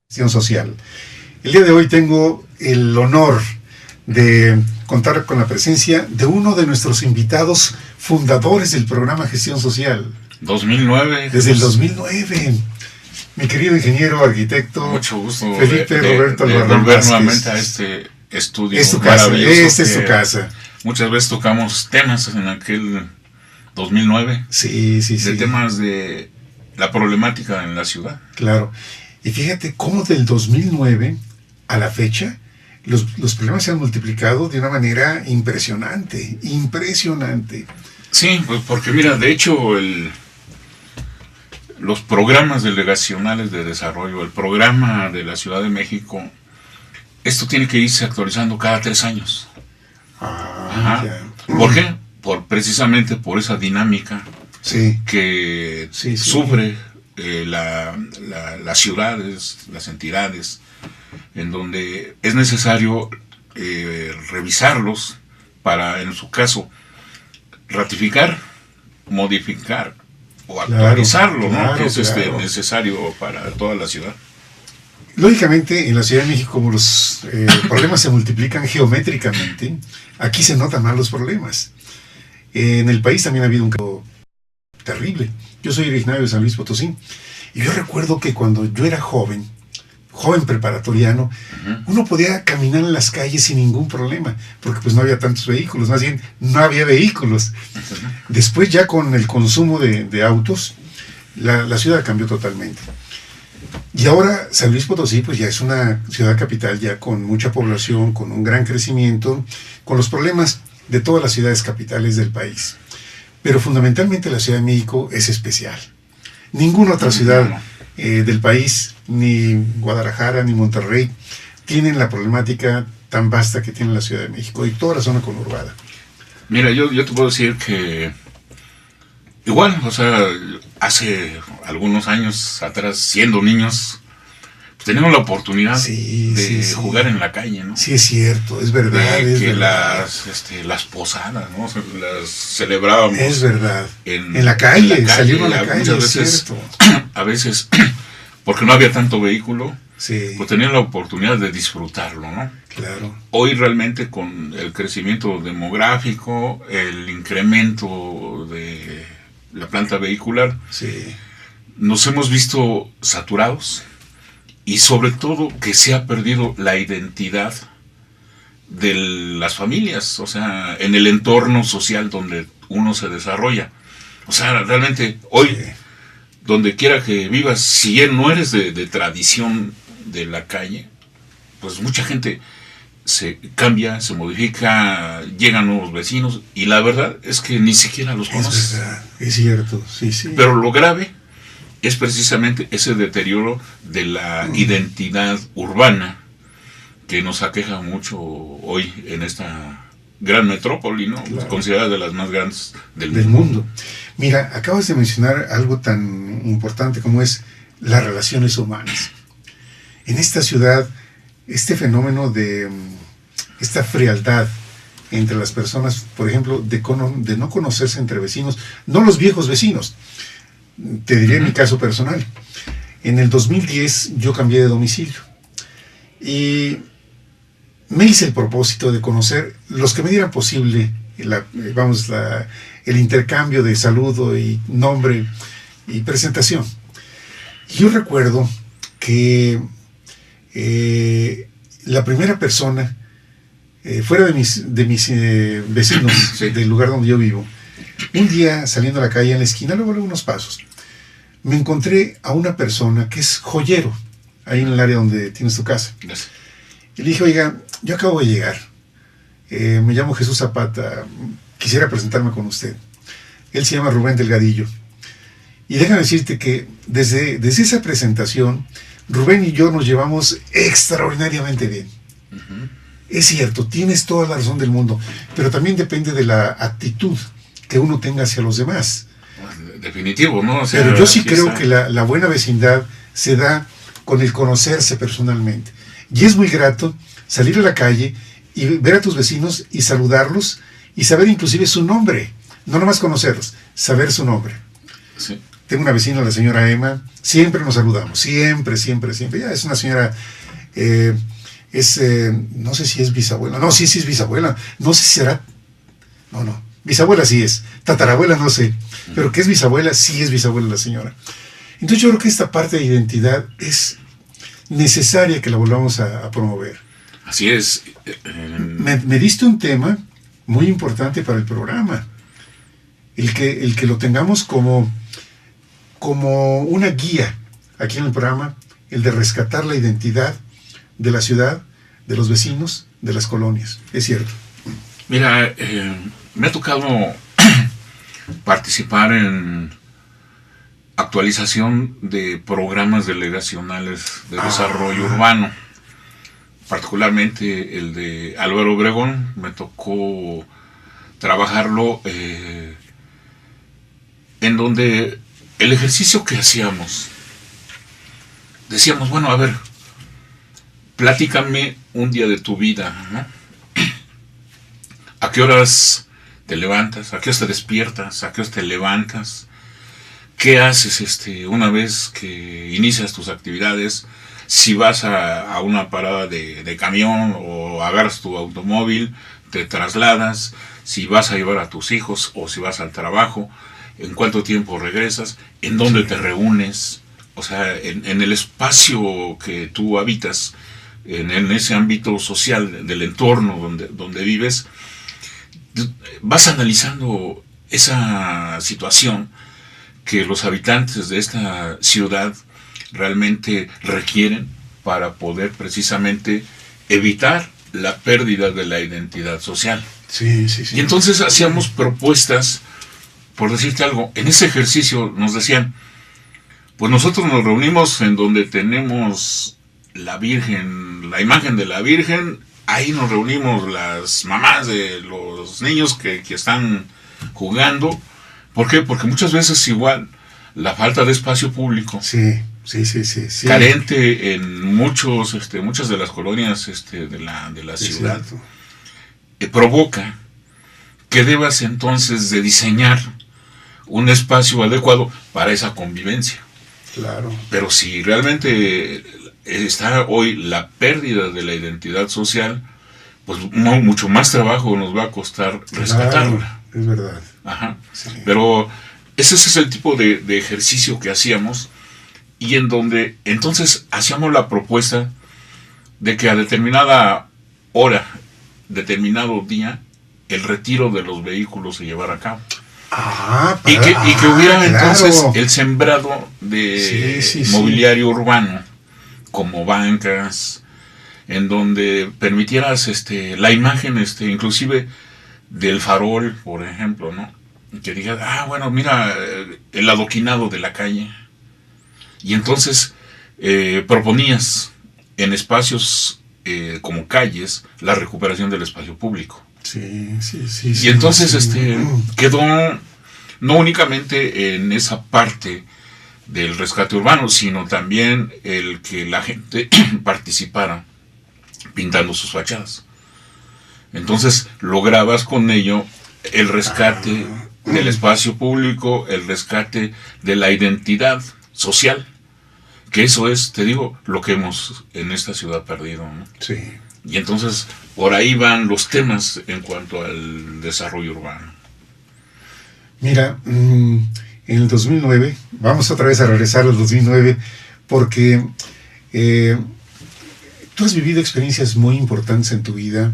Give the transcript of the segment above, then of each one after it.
Gestión social. El día de hoy tengo el honor de contar con la presencia de uno de nuestros invitados fundadores del programa Gestión Social. 2009. Desde el 2009. Mi querido ingeniero, arquitecto. Mucho gusto. Felipe Roberto Albarrán volver Vázquez. nuevamente a este estudio. Es tu casa, esta es tu casa. Muchas veces tocamos temas en aquel 2009. Sí. De temas de la problemática en la ciudad. Claro. Y fíjate cómo del 2009 a la fecha los problemas se han multiplicado de una manera impresionante. Sí, pues porque mira, de hecho los programas delegacionales de desarrollo, el programa de la Ciudad de México, esto tiene que irse actualizando cada 3 años. Ajá. ¿Por qué? Precisamente por esa dinámica que sufre las ciudades, las entidades, en donde es necesario revisarlos para, en su caso, ratificar, modificar o actualizarlo, ¿no? Que es necesario para toda la ciudad. Lógicamente, en la Ciudad de México, como los problemas se multiplican geométricamente, aquí se notan más los problemas. En el país también ha habido un caso terrible. Yo soy originario de San Luis Potosí, y yo recuerdo que cuando yo era joven preparatoriano, uno podía caminar en las calles sin ningún problema, porque pues no había tantos vehículos, más bien no había vehículos. Después ya con el consumo de autos, la ciudad cambió totalmente. Y ahora San Luis Potosí pues ya es una ciudad capital ya con mucha población, con un gran crecimiento, con los problemas de todas las ciudades capitales del país. Pero fundamentalmente la Ciudad de México es especial. Ninguna otra ciudad del país, ni Guadalajara, ni Monterrey, tienen la problemática tan vasta que tiene la Ciudad de México y toda la zona conurbada. Mira, yo te puedo decir que igual, o sea, hace algunos años atrás, siendo niños, pues teníamos la oportunidad de jugar en la calle, ¿no? Sí, es cierto, es verdad. Las posadas, ¿no? Las celebrábamos. Es verdad. En la calle, salimos a la calle, muchas veces, a veces, porque no había tanto vehículo, pues tenían la oportunidad de disfrutarlo, ¿no? Claro. Hoy realmente con el crecimiento demográfico, el incremento de la planta vehicular, nos hemos visto saturados. Y sobre todo que se ha perdido la identidad de las familias, o sea, en el entorno social donde uno se desarrolla. O sea, realmente hoy, donde quiera que vivas, si no eres de tradición de la calle, pues mucha gente se cambia, se modifica, llegan nuevos vecinos, y la verdad es que ni siquiera los conoces. Es verdad, es cierto, sí. Pero lo grave es precisamente ese deterioro de la identidad urbana que nos aqueja mucho hoy en esta gran metrópoli, ¿no? Claro. Considerada de las más grandes del mundo. Mira, acabas de mencionar algo tan importante como es las relaciones humanas. En esta ciudad, este fenómeno de esta frialdad entre las personas, por ejemplo, de no conocerse entre vecinos, no los viejos vecinos. Te diré mi caso personal. En el 2010 yo cambié de domicilio y me hice el propósito de conocer los que me dieran posible el intercambio de saludo y nombre y presentación. Yo recuerdo que la primera persona fuera de mis vecinos del lugar donde yo vivo, un día saliendo a la calle en la esquina, luego unos pasos, me encontré a una persona que es joyero, ahí en el área donde tienes tu casa. Gracias. Y le dije, oiga, yo acabo de llegar, me llamo Jesús Zapata, quisiera presentarme con usted. Él se llama Rubén Delgadillo. Y déjame decirte que desde esa presentación, Rubén y yo nos llevamos extraordinariamente bien. Es cierto, tienes toda la razón del mundo, pero también depende de la actitud que uno tenga hacia los demás. Definitivo, ¿no? O sea, pero yo sí creo que la buena vecindad se da con el conocerse personalmente. Y es muy grato salir a la calle y ver a tus vecinos y saludarlos y saber inclusive su nombre. No nomás conocerlos, saber su nombre. Sí. tengo una vecina, la señora Emma, siempre nos saludamos, siempre. Ya es una señora, no sé si es bisabuela, no, sí es bisabuela, no sé si será, no, bisabuela sí es, tatarabuela no sé, pero que es bisabuela, sí es bisabuela la señora. Entonces yo creo que esta parte de identidad es necesaria que la volvamos a promover. Así es. Me diste un tema muy importante para el programa, el que lo tengamos como una guía aquí en el programa, el de rescatar la identidad de la ciudad, de los vecinos, de las colonias. Es cierto. Mira, me ha tocado participar en actualización de programas delegacionales de desarrollo urbano, particularmente el de Álvaro Obregón. Me tocó trabajarlo en donde el ejercicio que hacíamos, decíamos, bueno, a ver, platícame un día de tu vida, ¿no? ¿A qué horas te levantas? ¿A qué horas te despiertas? ¿A qué horas te levantas? ¿Qué haces una vez que inicias tus actividades? Si vas a una parada de camión o agarras tu automóvil, te trasladas, si vas a llevar a tus hijos o si vas al trabajo, en cuánto tiempo regresas, en dónde te reúnes, o sea, en el espacio que tú habitas, en ese ámbito social del entorno donde vives, vas analizando esa situación que los habitantes de esta ciudad realmente requieren para poder precisamente evitar la pérdida de la identidad social. Sí. Y entonces hacíamos propuestas, por decirte algo, en ese ejercicio nos decían, pues nosotros nos reunimos en donde tenemos la Virgen, la imagen de la Virgen, ahí nos reunimos las mamás de los niños que están jugando. ¿Por qué? Porque muchas veces igual la falta de espacio público, sí. carente en muchas de las colonias de la ciudad, provoca que debas entonces de diseñar un espacio adecuado para esa convivencia. Claro. Pero si realmente está hoy la pérdida de la identidad social, pues mucho más trabajo nos va a costar rescatarla. Claro, es verdad. Ajá. Sí. Pero ese es el tipo de ejercicio que hacíamos, y en donde entonces hacíamos la propuesta de que a determinada hora, determinado día, el retiro de los vehículos se llevara a cabo. Y que hubiera entonces el sembrado de mobiliario urbano, como bancas, en donde permitieras la imagen, inclusive del farol, por ejemplo, ¿no? Que digas, bueno, mira, el adoquinado de la calle. Y entonces proponías en espacios como calles la recuperación del espacio público. Sí. Y entonces quedó no únicamente en esa parte del rescate urbano, sino también el que la gente participara pintando sus fachadas. Entonces lograbas con ello el rescate del espacio público, el rescate de la identidad social, que eso es, te digo, lo que hemos en esta ciudad perdido, ¿no? Sí. Y entonces por ahí van los temas en cuanto al desarrollo urbano. Mira, en el 2009, vamos otra vez a regresar al 2009, porque tú has vivido experiencias muy importantes en tu vida,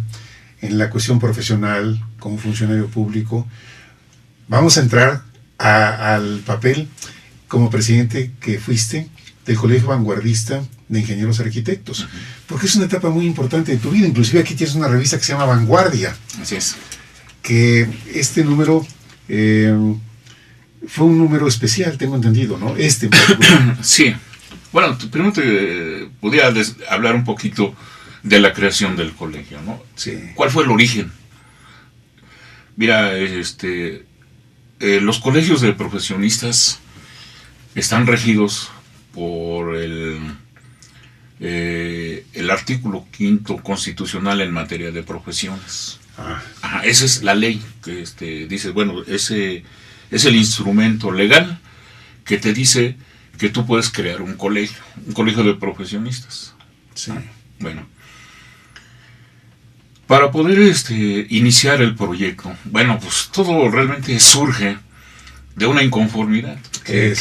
en la cuestión profesional, como funcionario público. Vamos a entrar al papel como presidente que fuiste del Colegio Vanguardista de Ingenieros Arquitectos, porque es una etapa muy importante de tu vida. Inclusive aquí tienes una revista que se llama Vanguardia. Así es. Que este número fue un número especial, tengo entendido, ¿no? Sí. Bueno, primero te podría hablar un poquito de la creación del colegio, ¿no? Sí. ¿Cuál fue el origen? Mira, los colegios de profesionistas están regidos por el artículo 5º constitucional en materia de profesiones. Esa es la ley que dice, bueno, ese es el instrumento legal que te dice que tú puedes crear un colegio de profesionistas. Sí. Bueno, para poder iniciar el proyecto, bueno, pues todo realmente surge de una inconformidad que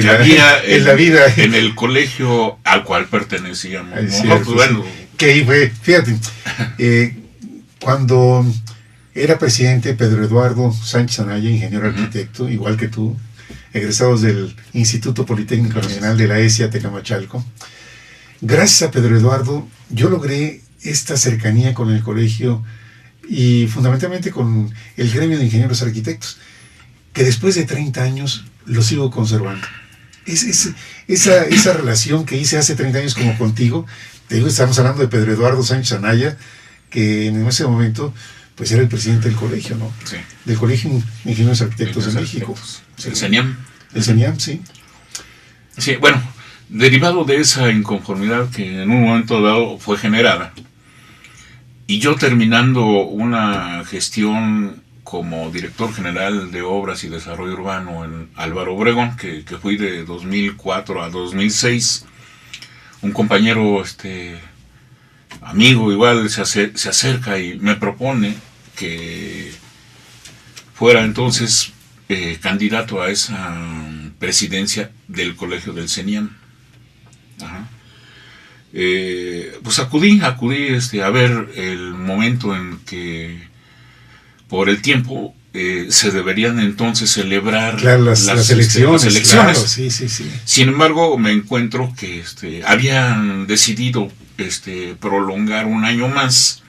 había en la vida, en el colegio al cual pertenecíamos. ¿No? Pues bueno, que fue, fíjate, cuando era presidente Pedro Eduardo Sánchez Anaya, ingeniero arquitecto, igual que tú, egresados del Instituto Politécnico Nacional de la ESIA Tecamachalco, gracias a Pedro Eduardo yo logré esta cercanía con el colegio y fundamentalmente con el gremio de ingenieros arquitectos, que después de 30 años lo sigo conservando. Esa relación que hice hace 30 años como contigo, te digo, estamos hablando de Pedro Eduardo Sánchez Anaya, que en ese momento pues era el presidente del colegio, ¿no? Sí. Del Colegio de Ingenieros Arquitectos de México. Sí. El CENIAM. El CENIAM, sí. Sí, bueno, derivado de esa inconformidad que en un momento dado fue generada, y yo terminando una gestión como director general de Obras y Desarrollo Urbano en Álvaro Obregón, que fui de 2004 a 2006, un compañero, amigo igual, se acerca y me propone que fuera entonces candidato a esa presidencia del colegio del CENIAM. Ajá. Pues acudí a ver el momento en que por el tiempo se deberían entonces celebrar las elecciones. Claro, sí. Sin embargo, me encuentro que habían decidido prolongar un año más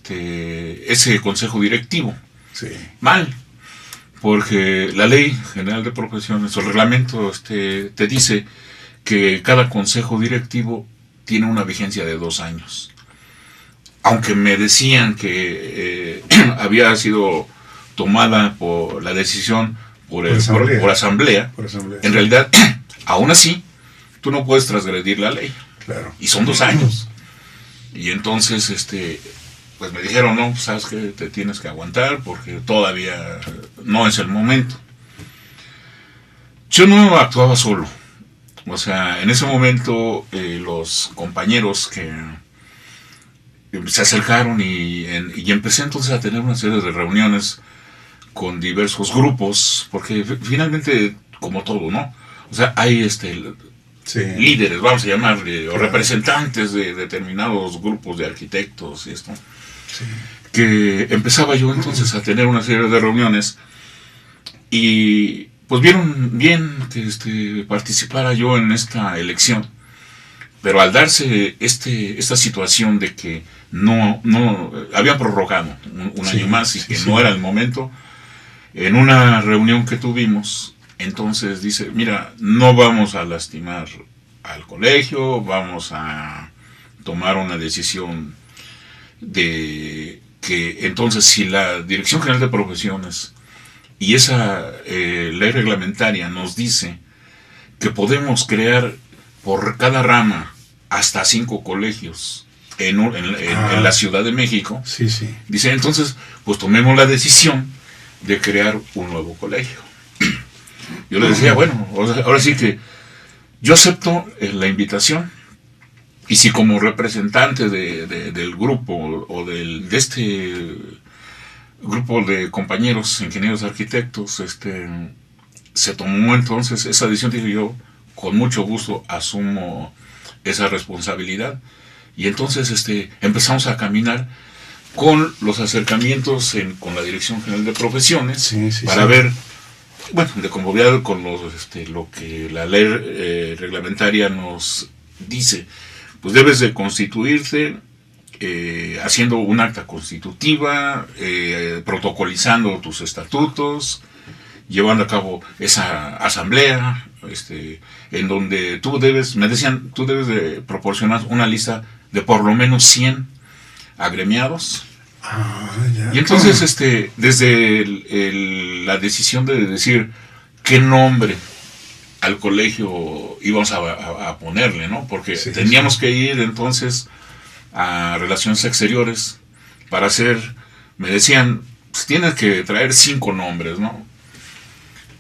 ese consejo directivo. Sí. Mal, porque la Ley General de Profesiones, o el reglamento, te dice que cada consejo directivo tiene una vigencia de 2 años. Aunque me decían que había sido tomada por la decisión por asamblea, en realidad, aún así, tú no puedes transgredir la ley. Claro. Y son 2 años. Y entonces, pues me dijeron, no, sabes que te tienes que aguantar porque todavía no es el momento. Yo no actuaba solo. O sea, en ese momento los compañeros que se acercaron y empecé entonces a tener una serie de reuniones con diversos grupos, porque finalmente, como todo, ¿no? O sea, hay líderes, vamos a llamarle, o representantes de determinados grupos de arquitectos y esto, que empezaba yo entonces a tener una serie de reuniones y pues vieron bien que participara yo en esta elección, pero al darse esta situación de que no habían prorrogado un año más y que no era el momento, en una reunión que tuvimos, entonces dice, mira, no vamos a lastimar al colegio, vamos a tomar una decisión de que entonces si la Dirección General de Profesiones y esa ley reglamentaria nos dice que podemos crear por cada rama hasta 5 colegios en la Ciudad de México, dice, entonces pues tomemos la decisión de crear un nuevo colegio. Yo le decía, bueno, ahora sí que yo acepto la invitación, y si como representante del grupo o de este grupo de compañeros ingenieros arquitectos se tomó entonces esa decisión, dije yo, con mucho gusto asumo esa responsabilidad. Y entonces empezamos a caminar con los acercamientos con la Dirección General de Profesiones para ver, bueno, de conformidad con lo que la ley reglamentaria nos dice, pues debes de constituirte haciendo un acta constitutiva, protocolizando tus estatutos, llevando a cabo esa asamblea, en donde tú debes de proporcionar una lista de por lo menos 100 agremiados. Y entonces, desde la decisión de decir qué nombre al colegio íbamos a ponerle, ¿no? Porque teníamos que ir entonces a Relaciones Exteriores para hacer, me decían, pues tienes que traer 5 nombres, ¿no?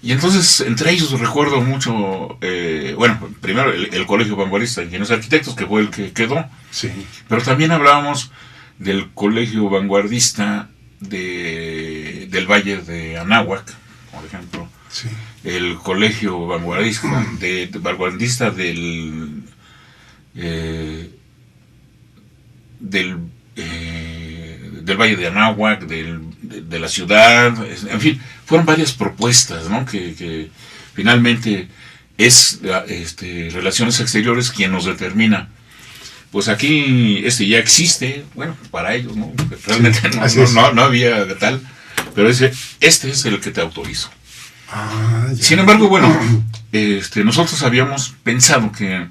Y entonces, entre ellos recuerdo mucho, bueno, primero el Colegio Vanguardista de Ingenieros Arquitectos, que fue el que quedó. Sí. Pero también hablábamos del Colegio Vanguardista del Valle de Anáhuac, por ejemplo. Sí. El Colegio Vanguardista del Valle de Anáhuac, de la ciudad, en fin, fueron varias propuestas, ¿no? que finalmente es Relaciones Exteriores quien nos determina. Pues aquí ya existe, bueno, para ellos, ¿no? Realmente sí, no había tal, pero este es el que te autorizo. Sin embargo, bueno, nosotros habíamos pensado que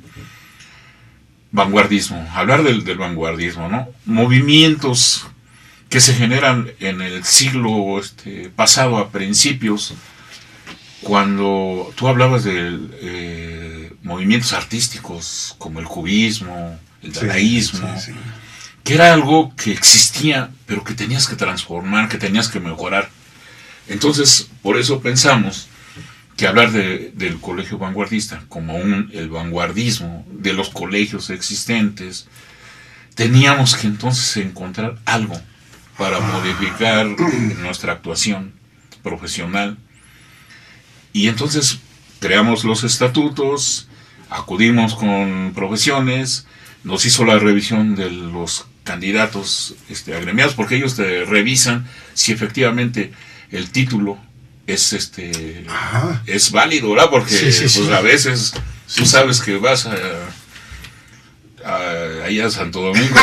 vanguardismo, hablar del vanguardismo, ¿no? Movimientos que se generan en el siglo pasado, a principios, cuando tú hablabas de movimientos artísticos como el cubismo, el dadaísmo, que era algo que existía, pero que tenías que transformar, que tenías que mejorar. Entonces, por eso pensamos que hablar del colegio vanguardista como el vanguardismo de los colegios existentes, teníamos que entonces encontrar algo para modificar nuestra actuación profesional. Y entonces creamos los estatutos, acudimos con profesiones, nos hizo la revisión de los candidatos agremiados, porque ellos te revisan si efectivamente el título es válido, ¿verdad? Porque pues a veces tú sabes que vas allá a Santo Domingo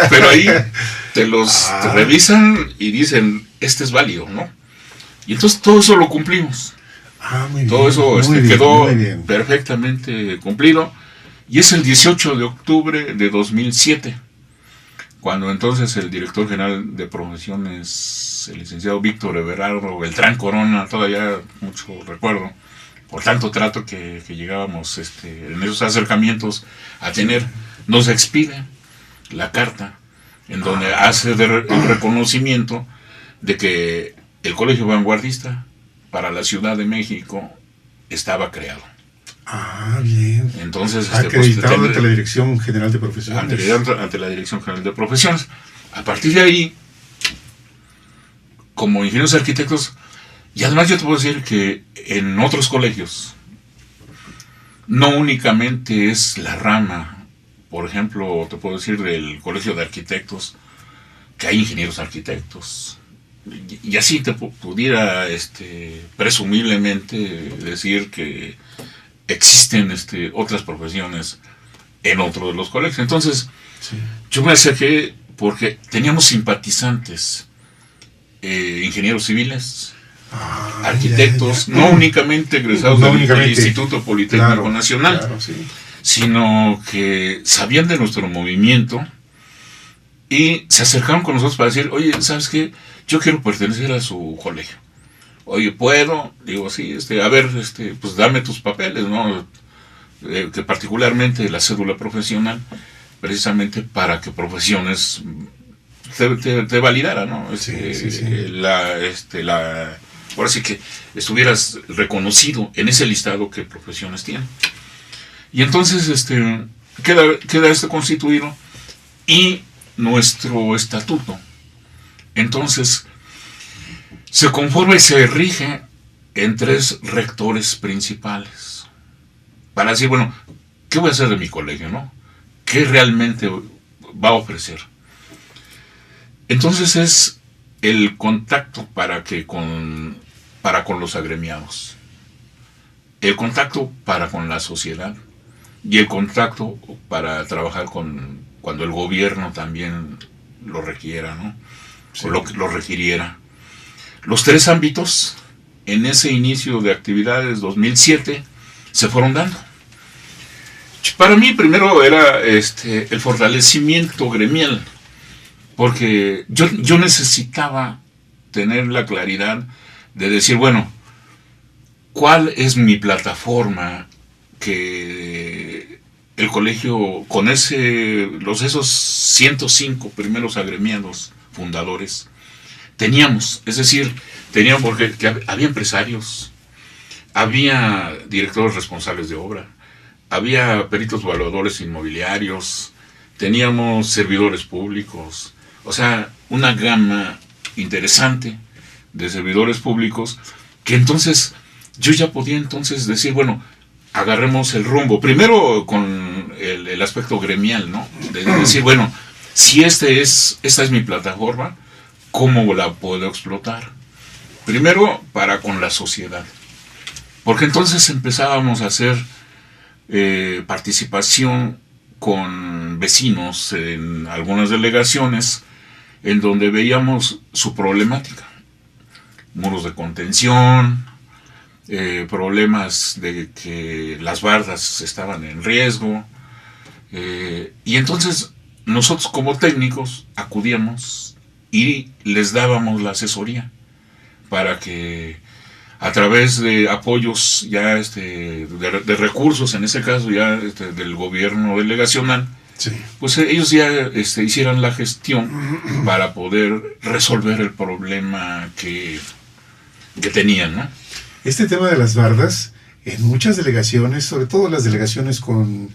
pero ahí te revisan y dicen es válido, ¿no? Y entonces todo eso lo cumplimos. Muy todo bien, eso quedó perfectamente cumplido, y es el 18 de octubre de 2007 cuando entonces el director general de profesiones, el licenciado Víctor Everardo Beltrán Corona, todavía mucho recuerdo, por tanto trato que llegábamos en esos acercamientos a tener, nos expide la carta en donde hace el reconocimiento de que el Colegio Vanguardista para la Ciudad de México estaba creado. Bien. Entonces, acreditado ante la Dirección General de Profesiones. Ante la Dirección General de Profesiones. A partir de ahí, como ingenieros arquitectos, y además yo te puedo decir que en otros colegios, no únicamente es la rama, por ejemplo, te puedo decir del Colegio de Arquitectos, que hay ingenieros arquitectos, y así te pudiera presumiblemente decir que existen otras profesiones en otro de los colegios. Entonces, yo me acerqué porque teníamos simpatizantes, ingenieros civiles, arquitectos, no únicamente egresados del Instituto Politécnico Nacional, sino que sabían de nuestro movimiento y se acercaron con nosotros para decir, oye, ¿sabes qué? Yo quiero pertenecer a su colegio. Oye, ¿puedo? Digo, sí, a ver, pues dame tus papeles, ¿no? Que particularmente la cédula profesional, precisamente para que Profesiones te validara, ¿no? Ahora sí que estuvieras reconocido en ese listado que Profesiones tiene. Y entonces queda esto constituido y nuestro estatuto entonces se conforma y se rige en 3 rectores principales para decir, bueno, ¿qué voy a hacer de mi colegio, no? ¿Qué realmente va a ofrecer? Entonces es el contacto para con los agremiados, el contacto para con la sociedad y el contacto para trabajar cuando el gobierno también lo requiera, ¿no? O lo requiriera. Los 3 ámbitos en ese inicio de actividades 2007 se fueron dando. Para mí primero era el fortalecimiento gremial, porque yo necesitaba tener la claridad de decir, bueno, ¿cuál es mi plataforma que el colegio, con esos 105 primeros agremiados fundadores, teníamos porque había empresarios, había directores responsables de obra, había peritos evaluadores inmobiliarios, teníamos servidores públicos, o sea, una gama interesante de servidores públicos que entonces yo ya podía entonces decir, bueno, agarremos el rumbo, primero con el aspecto gremial, ¿no? De decir, bueno, si esta es mi plataforma, ¿cómo la puedo explotar? Primero, para con la sociedad, porque entonces empezábamos a hacer participación con vecinos en algunas delegaciones en donde veíamos su problemática, muros de contención, problemas de que las bardas estaban en riesgo, y entonces nosotros como técnicos acudíamos y les dábamos la asesoría para que a través de apoyos ya de recursos, en ese caso ya del gobierno delegacional, sí, pues ellos ya hicieran la gestión para poder resolver el problema que tenían, ¿no? Este tema de las bardas, en muchas delegaciones, sobre todo las delegaciones con,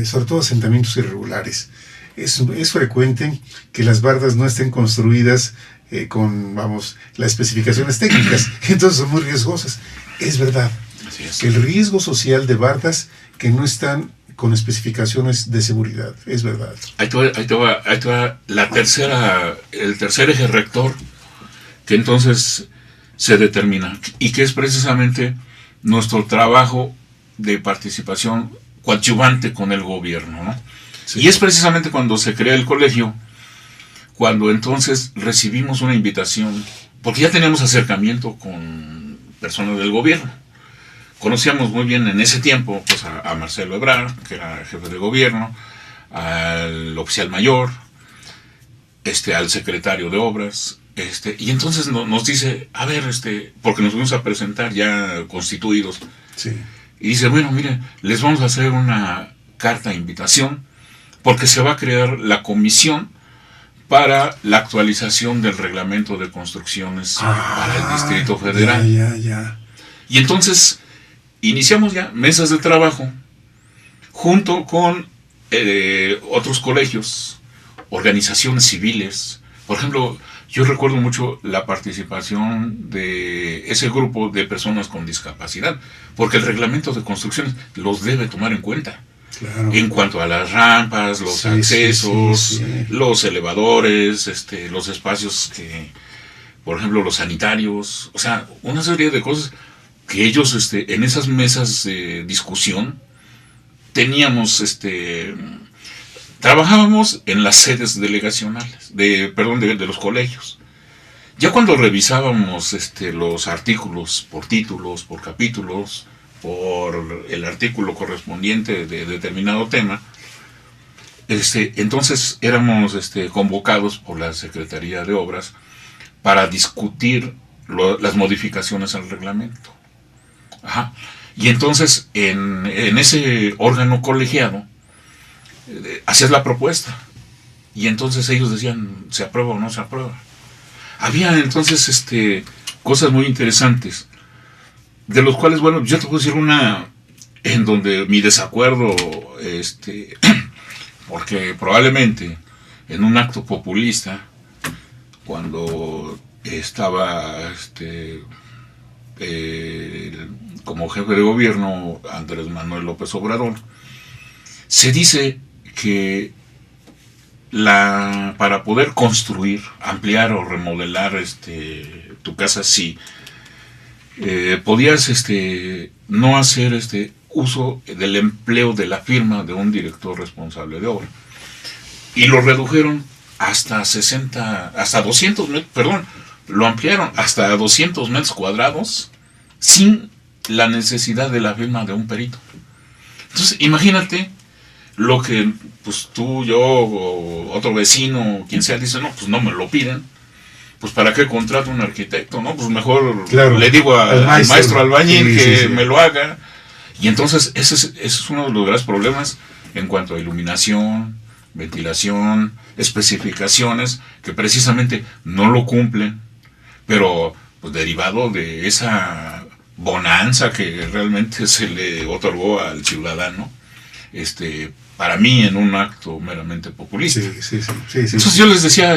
sobre todo asentamientos irregulares, es frecuente que las bardas no estén construidas con, vamos, las especificaciones técnicas, entonces son muy riesgosas. Es verdad, que el riesgo social de bardas que no están con especificaciones de seguridad, es verdad. Ahí te va el tercer eje rector que entonces se determina, y que es precisamente nuestro trabajo de participación coadyuvante con el gobierno, ¿no? Sí. Y es precisamente cuando se crea el colegio, cuando entonces recibimos una invitación, porque ya teníamos acercamiento con personas del gobierno. Conocíamos muy bien en ese tiempo pues, a Marcelo Ebrard, que era jefe de gobierno, al oficial mayor, al secretario de obras, y entonces nos dice, a ver, porque nos fuimos a presentar ya constituidos, sí, y dice, bueno, miren, les vamos a hacer una carta de invitación, porque se va a crear la comisión para la actualización del reglamento de construcciones para el Distrito Federal. Ya. Y entonces iniciamos ya mesas de trabajo junto con otros colegios, organizaciones civiles. Por ejemplo, yo recuerdo mucho la participación de ese grupo de personas con discapacidad, porque el reglamento de construcciones los debe tomar en cuenta. Claro. En cuanto a las rampas, los accesos, sí. Los elevadores, los espacios que, por ejemplo, los sanitarios, o sea, una serie de cosas que ellos, en esas mesas de discusión, teníamos, trabajábamos en las sedes delegacionales, de los colegios. Ya cuando revisábamos los artículos por títulos, por capítulos, por el artículo correspondiente de determinado tema, entonces éramos convocados por la Secretaría de Obras para discutir las modificaciones al reglamento. Ajá. Y entonces en ese órgano colegiado hacías la propuesta y entonces ellos decían, ¿se aprueba o no se aprueba? Había entonces cosas muy interesantes, de los cuales, bueno, yo te puedo decir una en donde mi desacuerdo, porque probablemente en un acto populista, cuando estaba como jefe de gobierno Andrés Manuel López Obrador, se dice que para poder construir, ampliar o remodelar tu casa, sí, podías no hacer uso del empleo de la firma de un director responsable de obra, y lo redujeron hasta 200 metros, perdón, lo ampliaron hasta 200 metros cuadrados sin la necesidad de la firma de un perito. Entonces imagínate lo que pues tú, yo o otro vecino, quien sea, dice, no, pues no me lo piden, pues para qué contrato un arquitecto, ¿no? Pues mejor le digo al maestro albañil que me lo haga. Y entonces ese es uno de los grandes problemas en cuanto a iluminación, ventilación, especificaciones que precisamente no lo cumplen, pero pues derivado de esa bonanza que realmente se le otorgó al ciudadano, para mí en un acto meramente populista. Sí. Entonces yo les decía,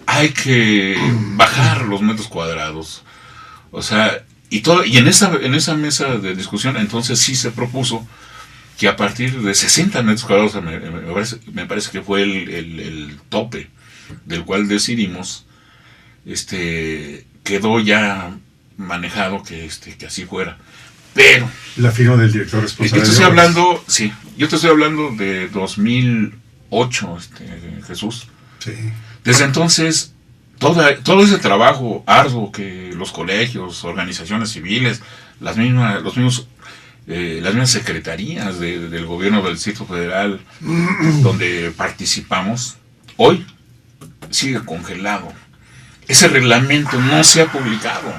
hay que bajar los metros cuadrados, o sea, y en esa mesa de discusión entonces sí se propuso que a partir de 60 metros cuadrados, me parece que fue el tope del cual decidimos, quedó ya manejado que así fuera. Pero la firma del director responsable. Yo te estoy hablando de 2008, Jesús. Sí. Desde entonces, todo ese trabajo arduo que los colegios, organizaciones civiles, las mismas secretarías del gobierno del Distrito Federal donde participamos, hoy sigue congelado. Ese reglamento no se ha publicado.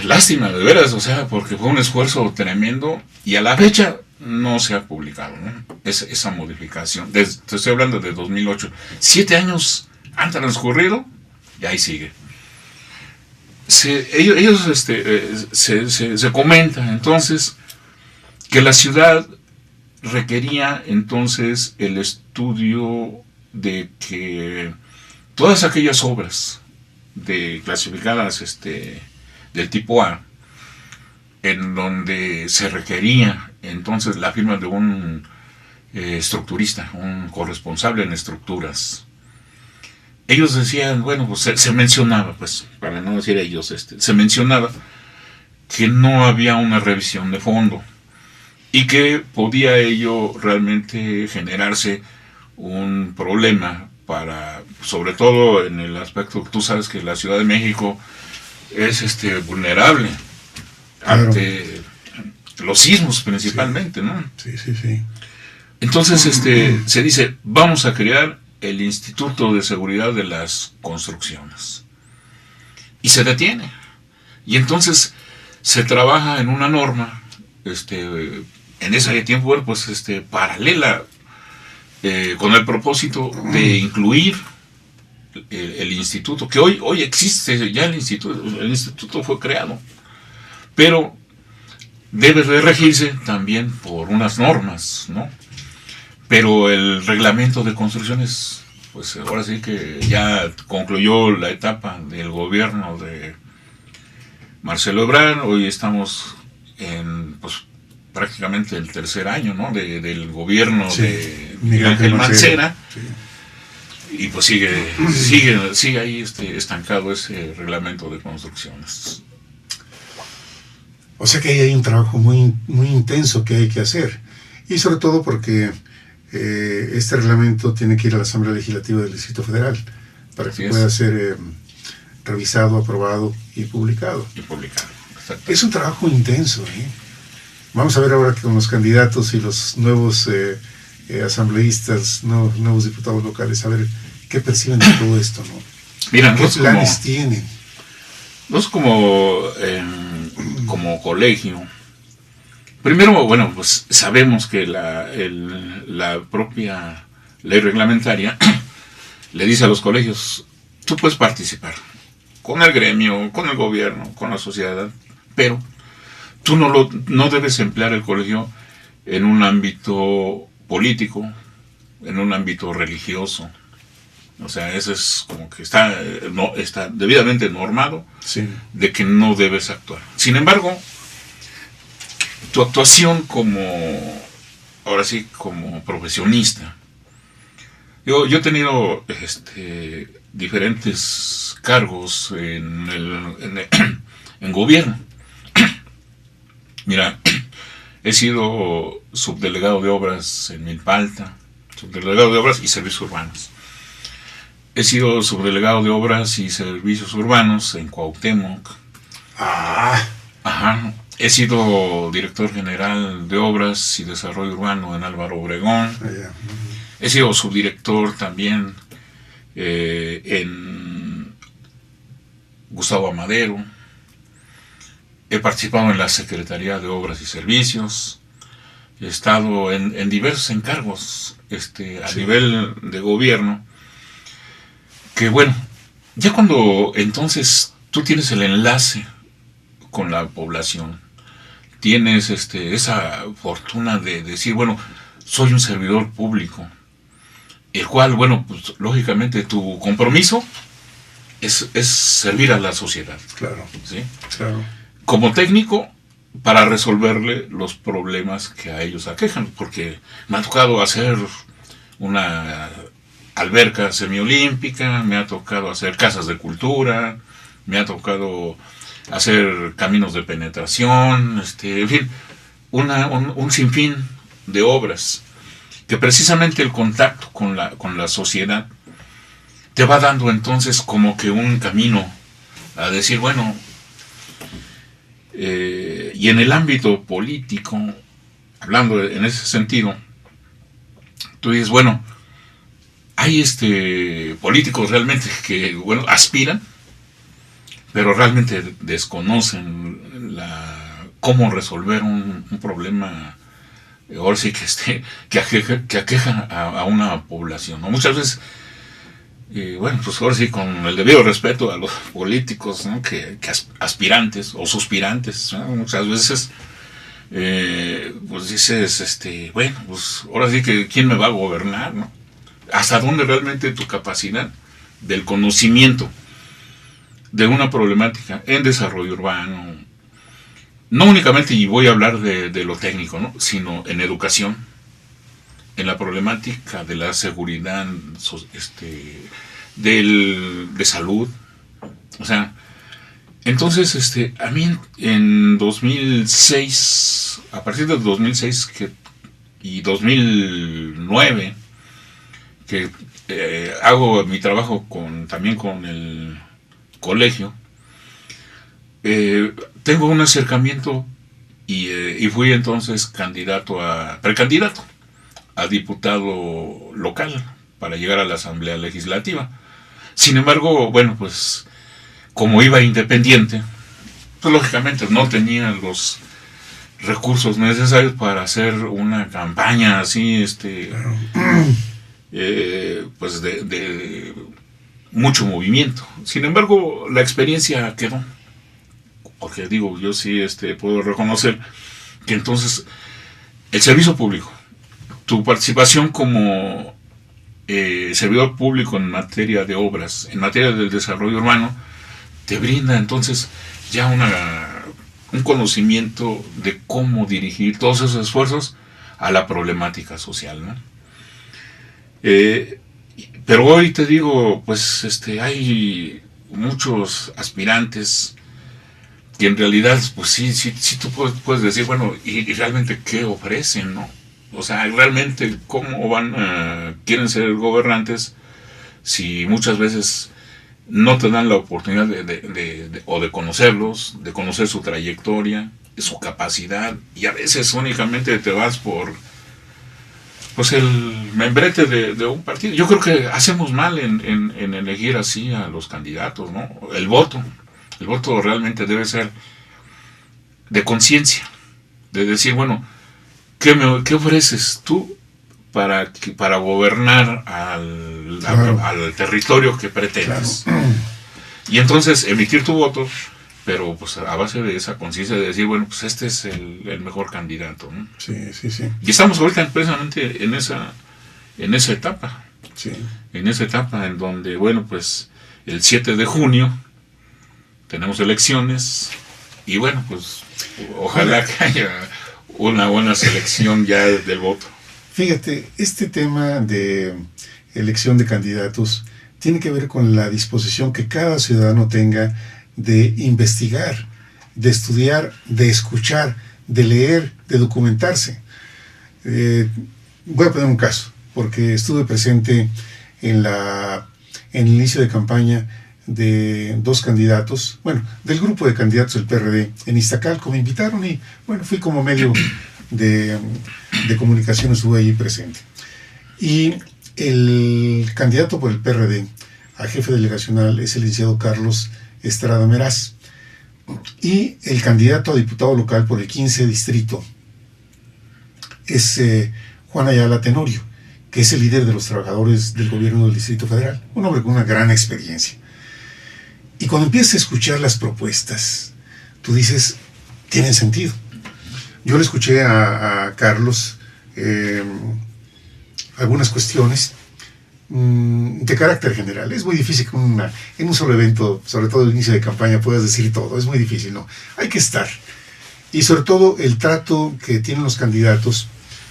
Lástima, de veras, o sea, porque fue un esfuerzo tremendo y a la fecha no se ha publicado, ¿no? Esa modificación. Te estoy hablando de 2008. 7 años han transcurrido y ahí sigue. Ellos se comenta entonces que la ciudad requería entonces el estudio de que todas aquellas obras clasificadas del tipo A, en donde se requería entonces la firma de un estructurista, un corresponsable en estructuras. Ellos decían, bueno, pues se mencionaba, pues, para no decir ellos, se mencionaba que no había una revisión de fondo y que podía ello realmente generarse un problema sobre todo en el aspecto que tú sabes que la Ciudad de México es vulnerable ante los sismos principalmente, ¿no? Sí. Entonces se dice, vamos a crear el Instituto de Seguridad de las Construcciones. Y se detiene. Y entonces se trabaja en una norma, en ese tiempo, bueno, pues paralela, con el propósito de incluir el instituto, que hoy existe ya el instituto fue creado, pero debe de regirse también por unas normas, ¿no? Pero el reglamento de construcciones, pues ahora sí que ya concluyó la etapa del gobierno de Marcelo Ebrard. Hoy estamos en prácticamente el tercer año, ¿no? del gobierno de Miguel Ángel Mancera. Sí. Y pues sigue ahí estancado ese reglamento de construcciones. O sea que ahí hay un trabajo muy, muy intenso que hay que hacer. Y sobre todo porque este reglamento tiene que ir a la Asamblea Legislativa del Distrito Federal para que pueda ser revisado, aprobado y publicado. Es un trabajo intenso, ¿eh? Vamos a ver ahora que con los candidatos y los nuevos asambleístas, nuevos diputados locales, a ver qué perciben de todo esto, ¿no? Mira, ¿qué planes tienen? Nosotros como colegio, primero, bueno, pues sabemos que la propia ley reglamentaria le dice a los colegios, tú puedes participar con el gremio, con el gobierno, con la sociedad, pero tú no debes emplear el colegio en un ámbito político, en un ámbito religioso. O sea, eso es como que está debidamente normado, sí, de que no debes actuar. Sin embargo, tu actuación como profesionista. Yo he tenido diferentes cargos en gobierno. Mira, he sido subdelegado de obras en Milpalta, subdelegado de obras y servicios urbanos. He sido subdelegado de obras y servicios urbanos en Cuauhtémoc. Ajá. He sido director general de obras y desarrollo urbano en Álvaro Obregón. He sido subdirector también en Gustavo Amadero. He participado en la Secretaría de Obras y Servicios. he estado en diversos encargos a nivel de gobierno, que bueno, ya cuando entonces tú tienes el enlace con la población, tienes esa fortuna de decir, bueno, soy un servidor público, el cual, bueno, pues lógicamente tu compromiso es servir a la sociedad. Claro. ¿Sí? Claro. Como técnico, para resolverle los problemas que a ellos aquejan, porque me ha tocado hacer una alberca semiolímpica, me ha tocado hacer casas de cultura, me ha tocado hacer caminos de penetración, en fin, un sinfín de obras, que precisamente el contacto con la sociedad te va dando entonces como que un camino a decir, bueno, y en el ámbito político, hablando en ese sentido, tú dices, bueno, hay políticos realmente que, bueno, aspiran, pero realmente desconocen cómo resolver un problema, ahora sí que aqueja a una población, ¿no? Muchas veces, bueno, pues ahora sí, con el debido respeto a los políticos, ¿no? que aspirantes o suspirantes, ¿no? Muchas veces, pues dices, bueno, pues ahora sí que ¿quién me va a gobernar, no? ¿Hasta dónde realmente tu capacidad del conocimiento de una problemática en desarrollo urbano, no únicamente, y voy a hablar de lo técnico, ¿no? Sino en educación, en la problemática de la seguridad, de salud, o sea, entonces, a mí en 2006, a partir del 2006 y 2009, que hago mi trabajo también con el colegio, tengo un acercamiento y fui entonces precandidato a diputado local para llegar a la Asamblea Legislativa. Sin embargo, bueno, pues como iba independiente, pues lógicamente no tenía los recursos necesarios para hacer una campaña así, pues de mucho movimiento. Sin embargo, la experiencia quedó, porque digo, yo sí puedo reconocer que entonces el servicio público, tu participación como servidor público en materia de obras, en materia del desarrollo urbano, te brinda entonces ya un conocimiento de cómo dirigir todos esos esfuerzos a la problemática social, ¿no? Pero hoy te digo, pues hay muchos aspirantes que en realidad, pues sí tú puedes decir, bueno, y realmente qué ofrecen, ¿no? O sea, realmente cómo quieren ser gobernantes si muchas veces no te dan la oportunidad de conocerlos, de conocer su trayectoria, su capacidad, y a veces únicamente te vas por pues el membrete de un partido. Yo creo que hacemos mal en elegir así a los candidatos, ¿no? El voto realmente debe ser de conciencia, de decir, bueno, ¿qué ofreces tú para gobernar al territorio que pretendes? Claro. Y entonces emitir tu voto, pero pues a base de esa conciencia de decir, bueno, pues este es el mejor candidato, ¿no? Sí. Y estamos ahorita precisamente en esa etapa. Sí. En esa etapa en donde, bueno, pues el 7 de junio tenemos elecciones y bueno, pues ojalá que haya una buena selección ya del voto. Fíjate, este tema de elección de candidatos tiene que ver con la disposición que cada ciudadano tenga de investigar, de estudiar, de escuchar, de leer, de documentarse. Voy a poner un caso, porque estuve presente en el inicio de campaña de dos candidatos, bueno, del grupo de candidatos del PRD en Iztacalco. Me invitaron y, bueno, fui como medio de comunicación, estuve ahí presente. Y el candidato por el PRD a jefe delegacional es el licenciado Carlos Estrada Meraz, y el candidato a diputado local por el 15 distrito es Juan Ayala Tenorio, que es el líder de los trabajadores del gobierno del Distrito Federal, un hombre con una gran experiencia. Y cuando empiezas a escuchar las propuestas, tú dices, tienen sentido. Yo le escuché a Carlos algunas cuestiones de carácter general. Es muy difícil que en un solo evento, sobre todo el inicio de campaña, puedas decir todo. Es muy difícil, ¿no? Hay que estar. Y sobre todo el trato que tienen los candidatos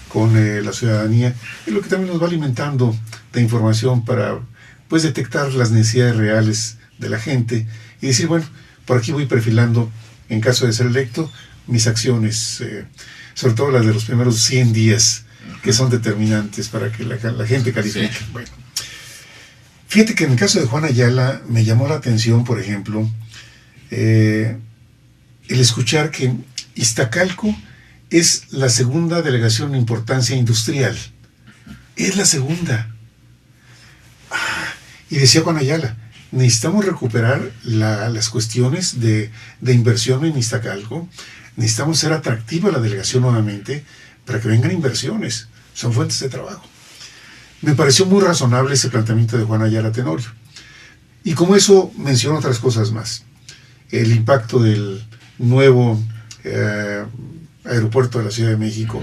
con la ciudadanía es lo que también nos va alimentando de información para, pues, detectar las necesidades reales de la gente y decir, bueno, por aquí voy perfilando, en caso de ser electo, mis acciones, sobre todo las de los primeros 100 días, que son determinantes para que la gente califique. Sí. Bueno, fíjate que en el caso de Juan Ayala me llamó la atención, por ejemplo, el escuchar que Iztacalco es la segunda delegación en importancia industrial. Es la segunda. Y decía Juan Ayala, necesitamos recuperar las cuestiones de inversión en Iztacalco. Necesitamos ser atractiva la delegación nuevamente para que vengan inversiones. Son fuentes de trabajo. Me pareció muy razonable ese planteamiento de Juan Ayala Tenorio. Y como eso, menciono otras cosas más. El impacto del nuevo aeropuerto de la Ciudad de México,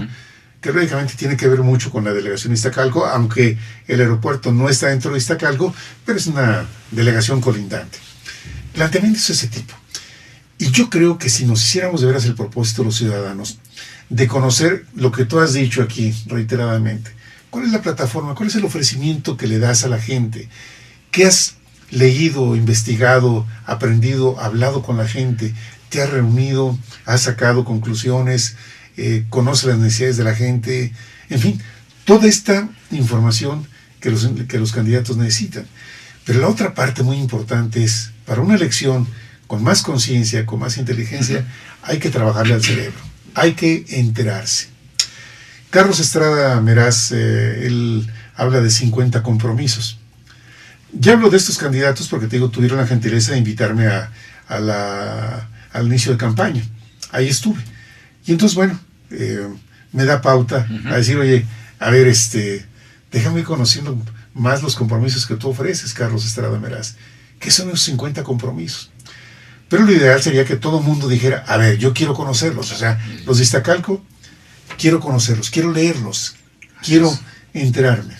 que lógicamente tiene que ver mucho con la delegación de Iztacalco, aunque el aeropuerto no está dentro de Iztacalco, pero es una delegación colindante. Planteamientos de ese tipo. Y yo creo que si nos hiciéramos de veras el propósito los ciudadanos de conocer lo que tú has dicho aquí reiteradamente, cuál es la plataforma, cuál es el ofrecimiento que le das a la gente, qué has leído, investigado, aprendido, hablado con la gente, te has reunido, has sacado conclusiones, conoces las necesidades de la gente, en fin, toda esta información que los candidatos necesitan. Pero la otra parte muy importante es, para una elección con más conciencia, con más inteligencia, hay que trabajarle al cerebro, hay que enterarse. Carlos Estrada Meraz, él habla de 50 compromisos. Ya hablo de estos candidatos porque te digo, tuvieron la gentileza de invitarme al inicio de campaña. Ahí estuve. Y entonces, bueno, me da pauta a decir, oye, a ver, déjame ir conociendo más los compromisos que tú ofreces, Carlos Estrada Meraz. ¿Qué son esos 50 compromisos? Pero lo ideal sería que todo el mundo dijera, a ver, yo quiero conocerlos. O sea, los de Iztacalco, quiero conocerlos, quiero leerlos, quiero enterarme.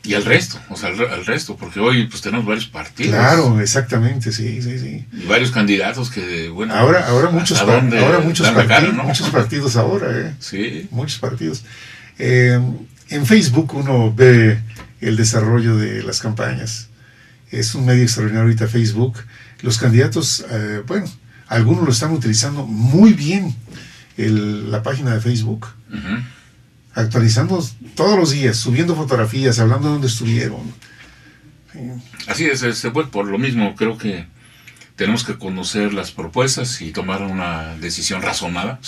Y al resto, o sea, al resto, porque hoy pues tenemos varios partidos. Claro, exactamente, sí. Y varios candidatos que, bueno... Ahora muchos partidos, ¿no? Muchos partidos ahora, Sí. Muchos partidos. En Facebook uno ve el desarrollo de las campañas. Es un medio extraordinario ahorita Facebook. Los candidatos, algunos lo están utilizando muy bien, la página de Facebook. Actualizando todos los días, subiendo fotografías, hablando de dónde estuvieron. Así es, por lo mismo creo que tenemos que conocer las propuestas y tomar una decisión razonada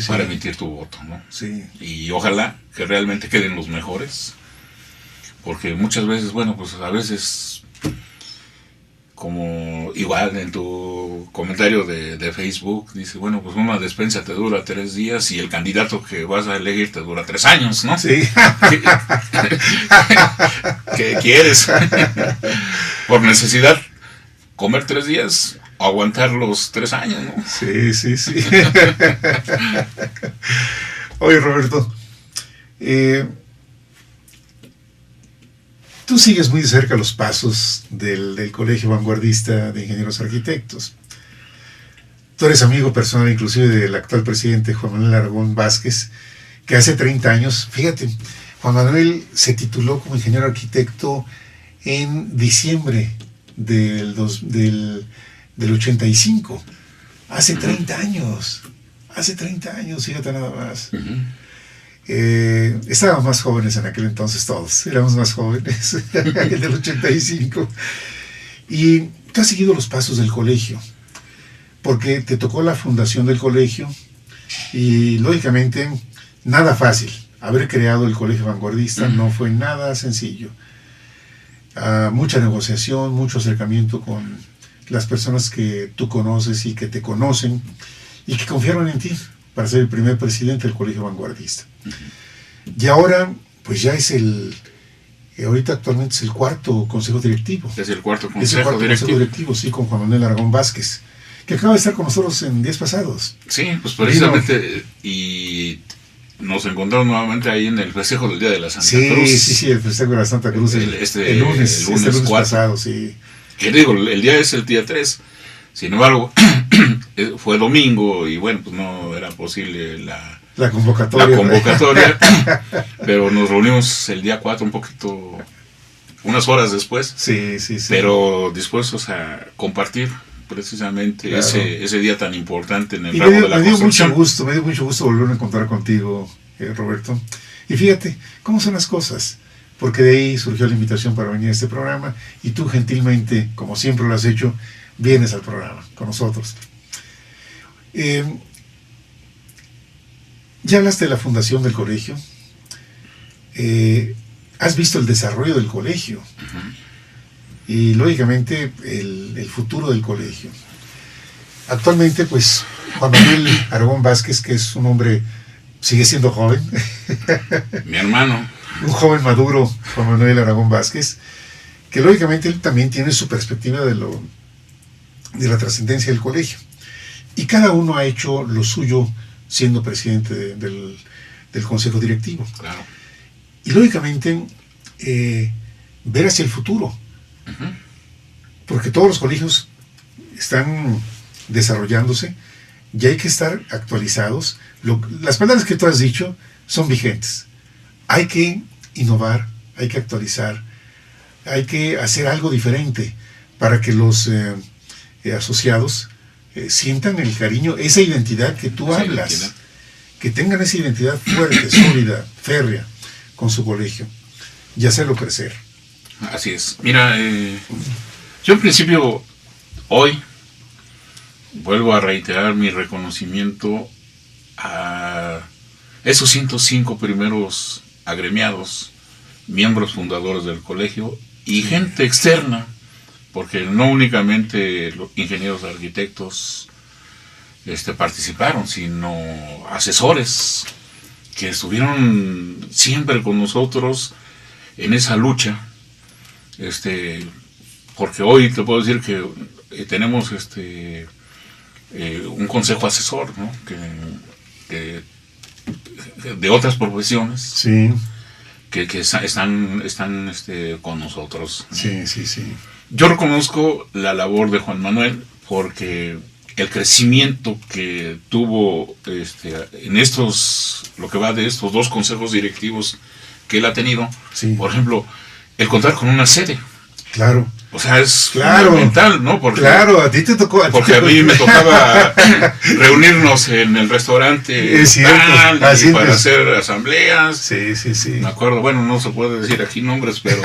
para emitir tu voto, ¿no? Sí. Y ojalá que realmente queden los mejores, porque muchas veces, pues a veces, como igual en tu comentario de Facebook, dice, pues una despensa te dura 3 días y el candidato que vas a elegir te dura 3 años, ¿no? Sí. ¿Qué quieres? Por necesidad, comer 3 días, aguantar los 3 años, ¿no? Sí. Oye, Roberto, tú sigues muy de cerca los pasos del Colegio Vanguardista de Ingenieros Arquitectos. Tú eres amigo personal inclusive del actual presidente Juan Manuel Aragón Vázquez, que hace 30 años, fíjate, Juan Manuel se tituló como ingeniero arquitecto en diciembre del 85. Hace 30 años, fíjate nada más. Estábamos más jóvenes en aquel entonces todos, éramos más jóvenes, el del 85. Y tú has seguido los pasos del colegio, porque te tocó la fundación del colegio y lógicamente nada fácil. Haber creado el Colegio Vanguardista no fue nada sencillo. Mucha negociación, mucho acercamiento con las personas que tú conoces y que te conocen y que confiaron en ti para ser el primer presidente del Colegio Vanguardista. Y ahora, pues ya es ahorita actualmente es el cuarto consejo directivo. Es el cuarto consejo directivo, sí, con Juan Manuel Aragón Vázquez, que acaba de estar con nosotros en días pasados. Sí, pues precisamente, y nos encontramos nuevamente ahí en el festejo del Día de la Santa Cruz. Sí, el festejo de la Santa Cruz, el lunes 4. Pasado, sí. Que digo, el día es el día 3, sin embargo, fue domingo y bueno, pues no era posible la convocatoria, pero nos reunimos el día 4 unas horas después, sí. Pero dispuestos a compartir precisamente ese día tan importante en el ramo de la construcción. Me dio mucho gusto volver a encontrar contigo, Roberto, y fíjate cómo son las cosas, porque de ahí surgió la invitación para venir a este programa, y tú gentilmente, como siempre lo has hecho, vienes al programa con nosotros. Ya hablaste de la fundación del colegio, has visto el desarrollo del colegio, y lógicamente el futuro del colegio. Actualmente, pues, Juan Manuel Aragón Vázquez, que es un hombre, sigue siendo joven. Mi hermano. Un joven maduro, Juan Manuel Aragón Vázquez, que lógicamente él también tiene su perspectiva de la trascendencia del colegio. Y cada uno ha hecho lo suyo siendo presidente del consejo directivo. Claro. Y lógicamente, ver hacia el futuro. Porque todos los colegios están desarrollándose y hay que estar actualizados. Las palabras que tú has dicho son vigentes. Hay que innovar, hay que actualizar, hay que hacer algo diferente para que los asociados sientan el cariño, esa identidad que tú hablas, que tengan esa identidad fuerte, sólida, férrea con su colegio y hacerlo crecer. Así es. Mira, yo en principio hoy vuelvo a reiterar mi reconocimiento a esos 105 primeros agremiados, miembros fundadores del colegio y gente externa, porque no únicamente los ingenieros arquitectos participaron, sino asesores que estuvieron siempre con nosotros en esa lucha, porque hoy te puedo decir que tenemos un consejo asesor, ¿no? que de otras profesiones, sí, que están con nosotros. Sí. Yo reconozco la labor de Juan Manuel porque el crecimiento que tuvo en lo que va de estos 2 consejos directivos que él ha tenido, sí. Por ejemplo, el contar con una sede. Claro. O sea, es fundamental, ¿no? Porque, claro, a ti te tocó. Porque a mí me tocaba reunirnos en el restaurante para hacer asambleas. Sí. Me acuerdo, bueno, no se puede decir aquí nombres, pero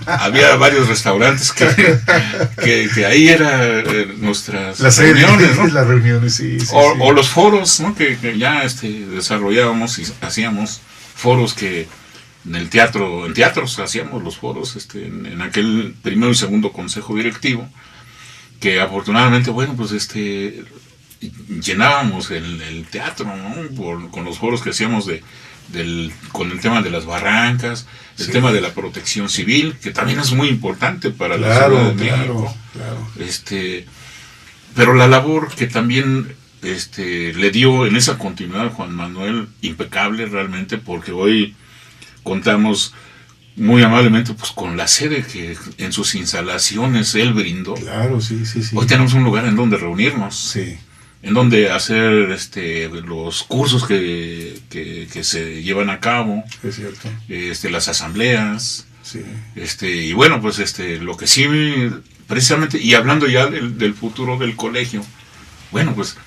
había varios restaurantes que ahí eran nuestras reuniones, ¿no? Las reuniones, sí. O los foros, ¿no? Que ya desarrollábamos y hacíamos foros que en teatros hacíamos los foros en aquel primero y segundo consejo directivo, que afortunadamente, bueno, pues llenábamos el teatro, ¿no? Con los foros que hacíamos con el tema de las barrancas, el tema de la protección civil, que también es muy importante para la Ciudad de México. Claro. Pero la labor que también le dio en esa continuidad Juan Manuel, impecable realmente, porque hoy contamos muy amablemente pues con la sede que en sus instalaciones él brindó. Claro, sí. Hoy tenemos un lugar en donde reunirnos, sí, en donde hacer los cursos que se llevan a cabo, es cierto, las asambleas, sí. Y bueno, pues lo que sí, precisamente, y hablando ya del futuro del colegio, bueno, pues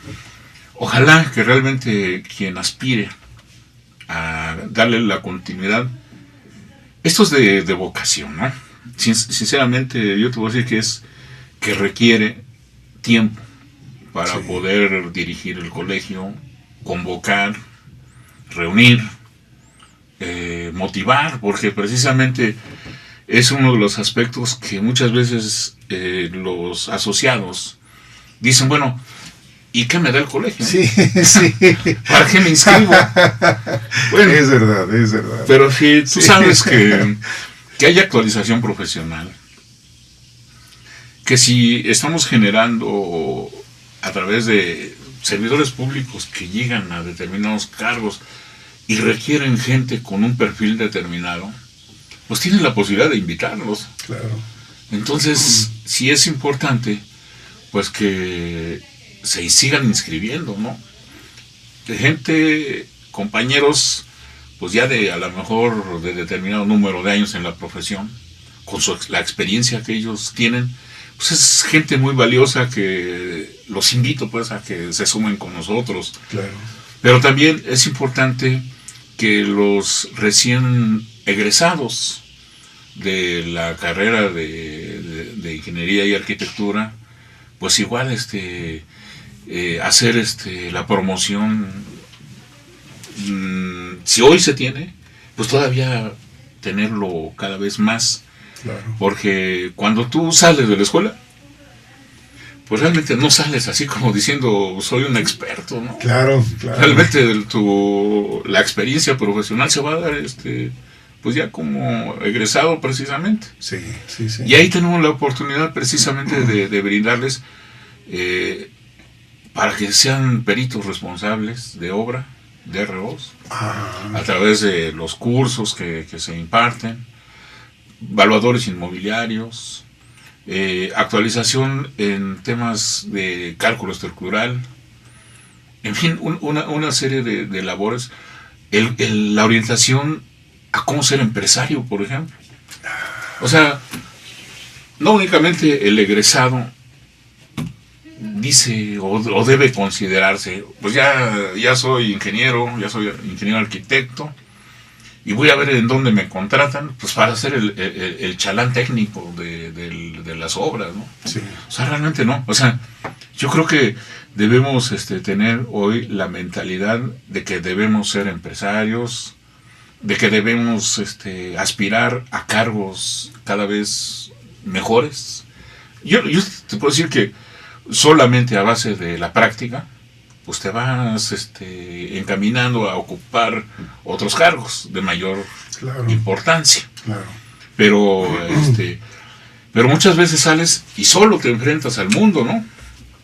ojalá que realmente quien aspire a darle la continuidad, esto es de vocación, ¿no? Sinceramente yo te voy a decir que requiere tiempo para poder dirigir el colegio, convocar, reunir, motivar, porque precisamente es uno de los aspectos que muchas veces los asociados dicen, bueno, ¿y qué me da el colegio? Sí, sí. ¿Para qué me inscribo? Bueno, es verdad, es verdad. Pero si tú sabes que hay actualización profesional, que si estamos generando a través de servidores públicos que llegan a determinados cargos y requieren gente con un perfil determinado, pues tienen la posibilidad de invitarlos. Claro. Entonces, sí es importante, pues que se sigan inscribiendo, ¿no? De gente, compañeros, pues ya de a lo mejor de determinado número de años en la profesión, con la experiencia que ellos tienen, pues es gente muy valiosa que los invito pues a que se sumen con nosotros. Claro. Pero también es importante que los recién egresados de la carrera de ingeniería y arquitectura, pues igual hacer la promoción, si hoy se tiene, pues todavía tenerlo cada vez más. Claro. Porque cuando tú sales de la escuela, pues realmente no sales así como diciendo soy un experto, ¿no? Claro, claro. Realmente la experiencia profesional se va a dar pues ya como egresado precisamente. Sí, sí, sí. Y ahí tenemos la oportunidad precisamente de brindarles para que sean peritos responsables de obra, de ROs, a través de los cursos que se imparten, evaluadores inmobiliarios, actualización en temas de cálculo estructural, en fin, una serie de labores, la orientación a cómo ser empresario, por ejemplo. O sea, no únicamente el egresado dice o debe considerarse, pues ya soy ingeniero arquitecto, y voy a ver en dónde me contratan, pues para hacer el chalán técnico de las obras, ¿no? Sí. O sea, realmente no. O sea, yo creo que debemos tener hoy la mentalidad de que debemos ser empresarios, de que debemos aspirar a cargos cada vez mejores. Yo te puedo decir que solamente a base de la práctica, pues te vas encaminando a ocupar otros cargos de mayor importancia. Claro. Pero muchas veces sales y solo te enfrentas al mundo, ¿no?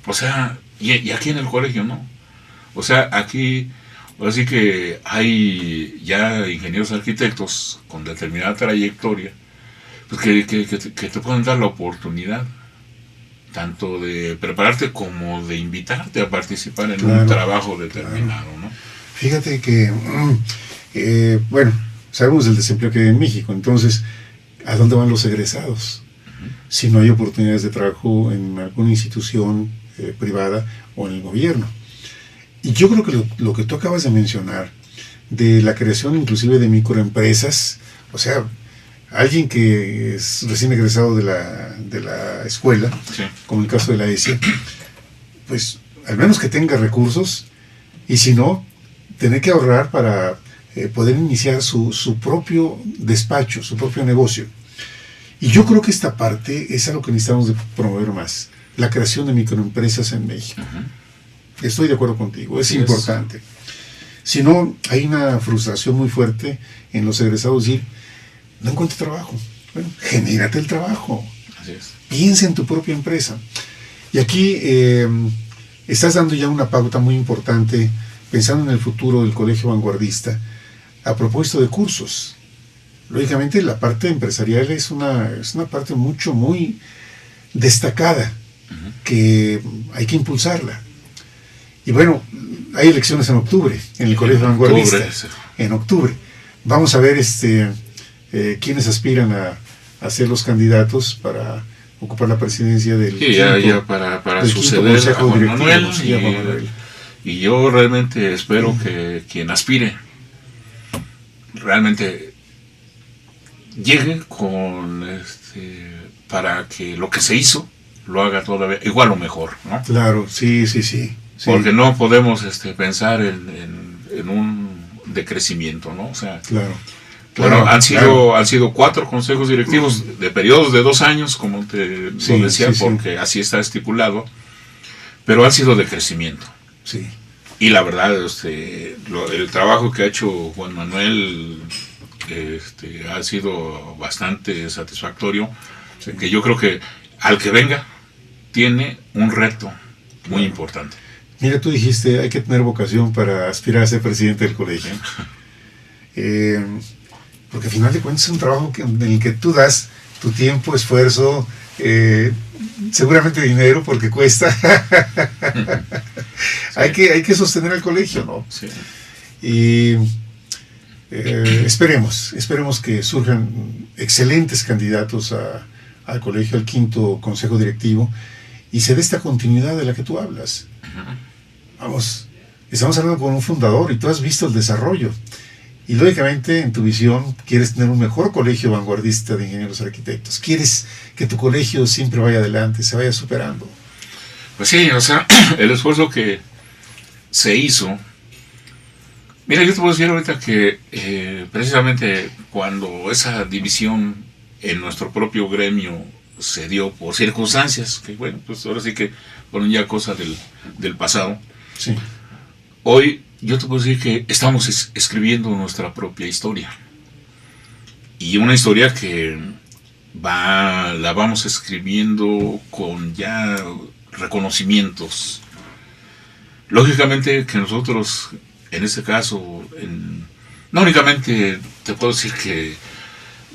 O sea, y aquí en el colegio, ¿no? O sea, aquí, así que hay ya ingenieros arquitectos con determinada trayectoria, pues que te pueden dar la oportunidad tanto de prepararte como de invitarte a participar en un trabajo determinado, ¿no? Fíjate que, bueno, sabemos del desempleo que hay en México, entonces, ¿a dónde van los egresados? Si no hay oportunidades de trabajo en alguna institución privada o en el gobierno. Y yo creo que lo que tú acabas de mencionar, de la creación inclusive de microempresas, o sea, alguien que es recién egresado de la escuela, sí, como el caso de la ESI, pues al menos que tenga recursos, y si no, tener que ahorrar para poder iniciar su propio despacho, su propio negocio. Y yo creo que esta parte es algo que necesitamos de promover más, la creación de microempresas en México. Estoy de acuerdo contigo, es importante. Si no, hay una frustración muy fuerte en los egresados decir, no encuentro trabajo. Bueno, genérate el trabajo. Así es. Piensa en tu propia empresa. Y aquí estás dando ya una pauta muy importante, pensando en el futuro del Colegio Vanguardista, a propósito de cursos. Lógicamente, la parte empresarial es una parte muy destacada, que hay que impulsarla. Y bueno, hay elecciones en octubre, en el Colegio Vanguardista. En octubre. Vamos a ver quienes aspiran a ser los candidatos para ocupar la presidencia del ya para suceder a Juan Manuel, y yo realmente espero que quien aspire realmente llegue con para que lo que se hizo lo haga todavía igual o mejor, ¿no? Claro, sí. Porque no podemos pensar en un decrecimiento, ¿no? O sea, claro. Bueno, han sido 4 consejos directivos de periodos de 2 años, como te lo decía, porque así está estipulado. pero han sido de crecimiento. Sí. Y la verdad, el trabajo que ha hecho Juan Manuel ha sido bastante satisfactorio, sí. Que yo creo que al que venga tiene un reto muy importante. Mira, tú dijiste, hay que tener vocación para aspirar a ser presidente del colegio. Porque al final de cuentas es un trabajo en el que tú das tu tiempo, esfuerzo, seguramente dinero porque cuesta. Sí. Hay que sostener el colegio, ¿no? Sí. Y esperemos que surjan excelentes candidatos al colegio, al 5º consejo directivo, y se dé esta continuidad de la que tú hablas. Vamos, estamos hablando con un fundador y tú has visto el desarrollo. Y lógicamente, en tu visión, quieres tener un mejor colegio vanguardista de ingenieros arquitectos. Quieres que tu colegio siempre vaya adelante, se vaya superando. Pues sí, o sea, el esfuerzo que se hizo. Mira, yo te puedo decir ahorita que precisamente cuando esa división en nuestro propio gremio se dio por circunstancias, que bueno, pues ahora sí que fueron ya cosas del pasado. Sí. Hoy yo te puedo decir que estamos escribiendo nuestra propia historia. Y una historia que la vamos escribiendo con ya reconocimientos. Lógicamente que nosotros, en este caso, no únicamente te puedo decir que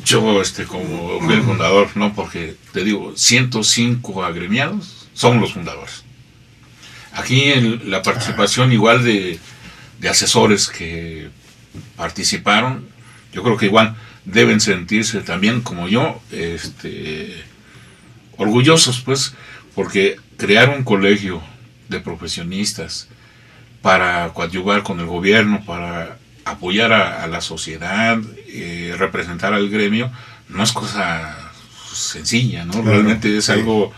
yo como fui el fundador, no, porque te digo, 105 agremiados son los fundadores. Aquí la participación igual de asesores que participaron, yo creo que igual deben sentirse también como yo, orgullosos, pues, porque crear un colegio de profesionistas para coadyuvar con el gobierno, para apoyar a la sociedad, representar al gremio, no es cosa sencilla, ¿no? Claro, realmente es algo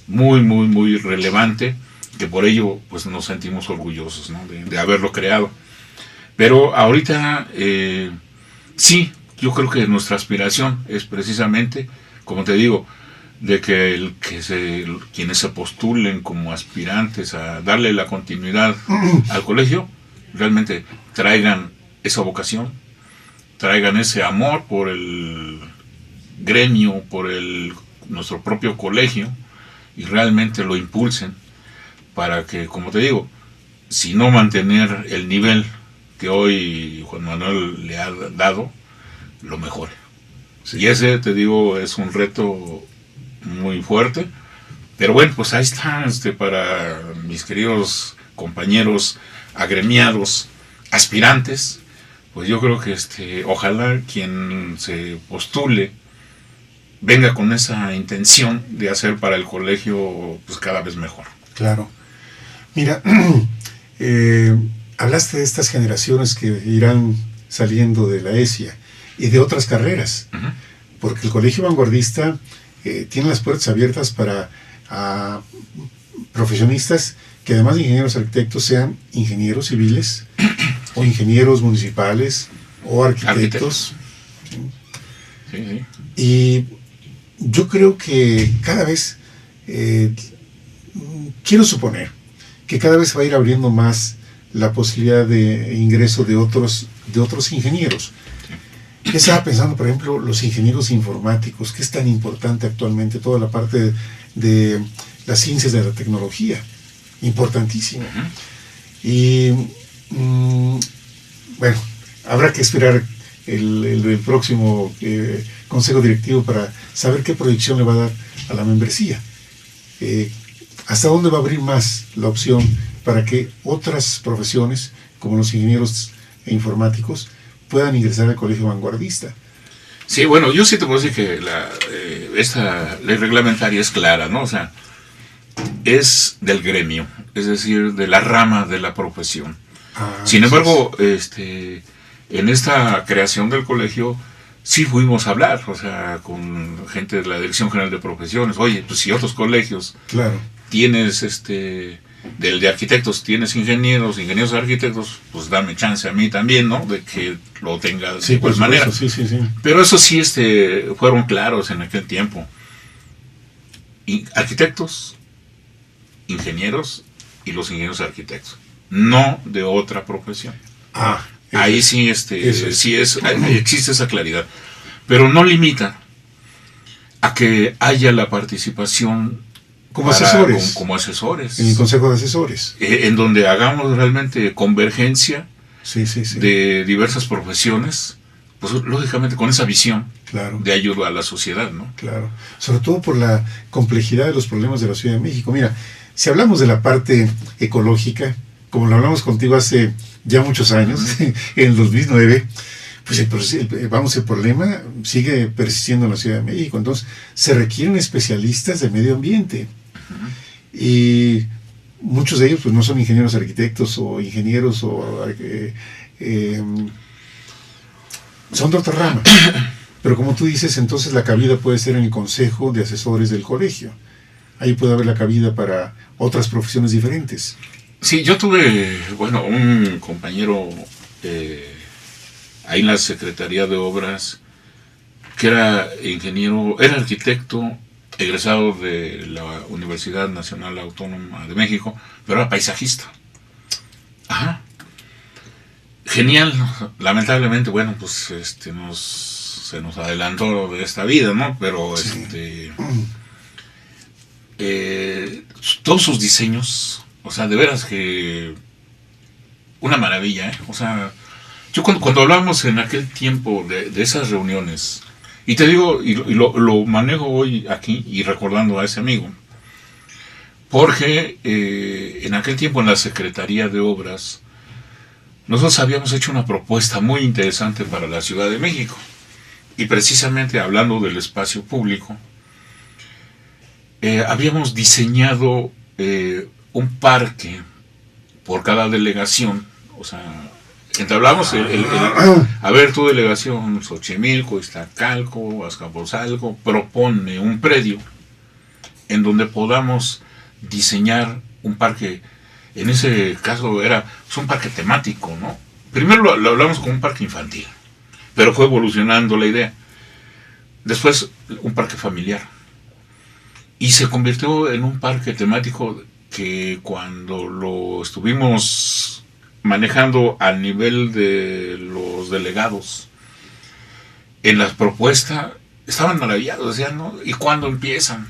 muy, muy, muy relevante, que por ello pues nos sentimos orgullosos, ¿no? de haberlo creado. Pero ahorita sí, yo creo que nuestra aspiración es precisamente, como te digo, de que quienes se postulen como aspirantes a darle la continuidad al colegio, realmente traigan esa vocación, traigan ese amor por el gremio, por nuestro propio colegio, y realmente lo impulsen para que, como te digo, si no mantener el nivel que hoy Juan Manuel le ha dado, lo mejore. Sí. Y ese, te digo, es un reto muy fuerte, pero bueno, pues ahí está, para mis queridos compañeros agremiados, aspirantes, pues yo creo que ojalá quien se postule venga con esa intención de hacer para el colegio pues cada vez mejor. Claro. Mira, hablaste de estas generaciones que irán saliendo de la ESIA y de otras carreras, porque el colegio vanguardista tiene las puertas abiertas para profesionistas que además de ingenieros arquitectos sean ingenieros civiles o ingenieros municipales o arquitectos. Sí. Y yo creo que cada vez, quiero suponer que cada vez va a ir abriendo más la posibilidad de ingreso de otros ingenieros. Yo estaba pensando, por ejemplo, los ingenieros informáticos, que es tan importante actualmente, toda la parte de las ciencias de la tecnología, importantísimo. Y bueno, habrá que esperar el próximo consejo directivo para saber qué proyección le va a dar a la membresía. ¿Hasta dónde va a abrir más la opción para que otras profesiones, como los ingenieros informáticos, puedan ingresar al colegio vanguardista? Sí, bueno, yo sí te puedo decir que esta ley reglamentaria es clara, ¿no? O sea, es del gremio, es decir, de la rama de la profesión. Sin embargo, en esta creación del colegio sí fuimos a hablar, o sea, con gente de la Dirección General de Profesiones. Oye, pues si otros colegios tienes del de arquitectos tienes ingenieros arquitectos, pues dame chance a mí también, ¿no? De que lo tenga de igual manera. Sí. Pero eso sí, fueron claros en aquel tiempo. Arquitectos, ingenieros y los ingenieros arquitectos, no de otra profesión. Ahí sí, existe esa claridad, pero no limita a que haya la participación como asesores. Como asesores. En el Consejo de Asesores. En donde hagamos realmente convergencia sí. de diversas profesiones, pues lógicamente con esa visión de ayuda a la sociedad, ¿no? Claro, sobre todo por la complejidad de los problemas de la Ciudad de México. Mira, si hablamos de la parte ecológica, como lo hablamos contigo hace ya muchos años, en el 2009, pues el problema sigue persistiendo en la Ciudad de México. Entonces se requieren especialistas de medio ambiente, y muchos de ellos pues no son ingenieros arquitectos o ingenieros son de otra rama. Pero como tú dices, entonces la cabida puede ser en el consejo de asesores del colegio. Ahí puede haber la cabida para otras profesiones diferentes. Sí, yo tuve, un compañero ahí en la Secretaría de Obras, que era ingeniero, era arquitecto, egresado de la Universidad Nacional Autónoma de México, pero era paisajista. Genial. Lamentablemente, se nos adelantó de esta vida, ¿no? Pero todos sus diseños, o sea, de veras que una maravilla, ¿eh? O sea, yo cuando hablábamos en aquel tiempo de esas reuniones, y te digo, y lo manejo hoy aquí y recordando a ese amigo, porque en aquel tiempo en la Secretaría de Obras nosotros habíamos hecho una propuesta muy interesante para la Ciudad de México, y precisamente hablando del espacio público, habíamos diseñado un parque por cada delegación. O sea, entablamos a ver, tu delegación Xochimilco, Iztacalco, Azcapotzalco, propone un predio en donde podamos diseñar un parque. En ese caso era un parque temático, ¿no? Primero lo hablamos como un parque infantil, pero fue evolucionando la idea. Después un parque familiar, y se convirtió en un parque temático que cuando lo estuvimos manejando al nivel de los delegados en la propuesta, estaban maravillados, decían, ¿no? ¿Y cuándo empiezan?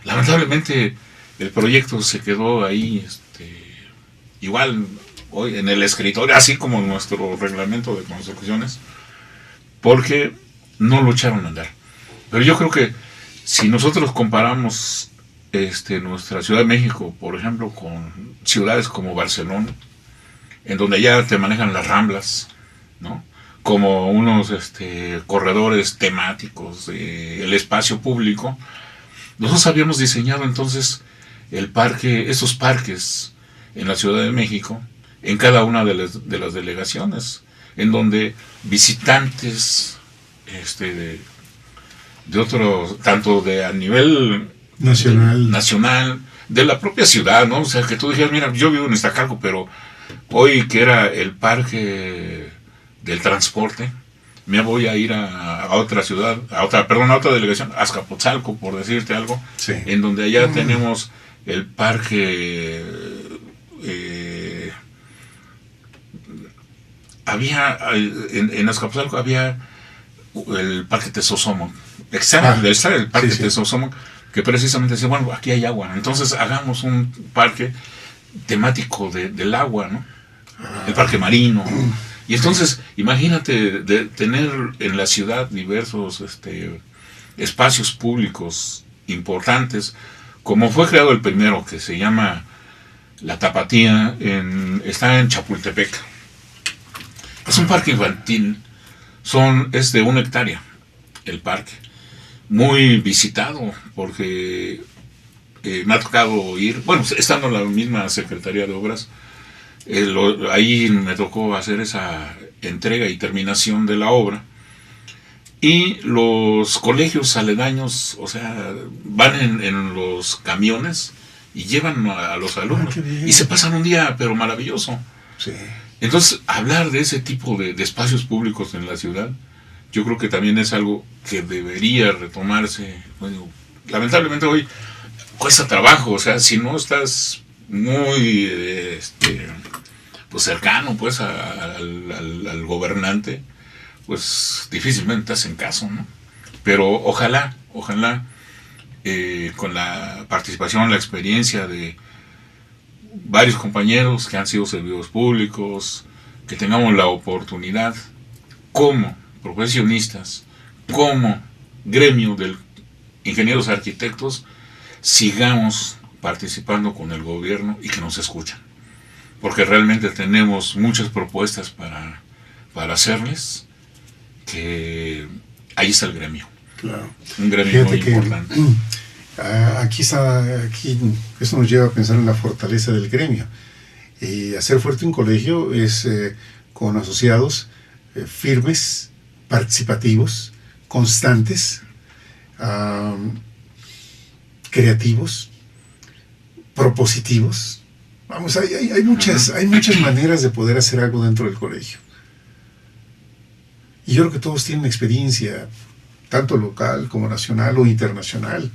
Lamentablemente el proyecto se quedó ahí, igual hoy en el escritorio, así como nuestro reglamento de construcciones, porque no lo echaron a andar. Pero yo creo que si nosotros comparamos nuestra Ciudad de México, por ejemplo, con ciudades como Barcelona, en donde ya te manejan las ramblas, ¿no? Como unos corredores temáticos, el espacio público, nosotros habíamos diseñado entonces esos parques en la Ciudad de México, en cada una de las delegaciones, en donde visitantes de otros, tanto a nivel nacional, de la propia ciudad, ¿no? O sea, que tú dijeras, mira, yo vivo en Iztacalco, pero hoy que era el parque del transporte, me voy a ir a otra ciudad, a otra delegación, Azcapotzalco, por decirte algo, sí, en donde allá tenemos el parque, en Azcapotzalco había el parque Tezosomoc, el parque Tezosomoc, que precisamente decía, bueno, aquí hay agua, entonces hagamos un parque temático del agua, ¿no? El parque marino. Y entonces, imagínate de tener en la ciudad diversos espacios públicos importantes, como fue creado el primero, que se llama La Tapatía, está en Chapultepec. Es un parque infantil, es de 1 hectárea el parque, muy visitado, porque me ha tocado ir, bueno, estando en la misma Secretaría de Obras, ahí me tocó hacer esa entrega y terminación de la obra, y los colegios aledaños, o sea, van en los camiones y llevan a los alumnos, y se pasan un día pero maravilloso. Sí. Entonces, hablar de ese tipo de espacios públicos en la ciudad, yo creo que también es algo que debería retomarse. Bueno, lamentablemente hoy cuesta trabajo, o sea, si no estás muy pues cercano pues al gobernante, pues difícilmente hacen caso, ¿no? Pero ojalá con la participación, la experiencia de varios compañeros que han sido servidores públicos, que tengamos la oportunidad como profesionistas, como gremio de ingenieros arquitectos, sigamos participando con el gobierno y que nos escuchen, porque realmente tenemos muchas propuestas para hacerles, que ahí está el gremio. Claro. Un gremio muy importante. Aquí eso nos lleva a pensar en la fortaleza del gremio. Y hacer fuerte un colegio es con asociados firmes, participativos, constantes, creativos, propositivos. Vamos, hay muchas maneras de poder hacer algo dentro del colegio. Y yo creo que todos tienen experiencia, tanto local como nacional o internacional.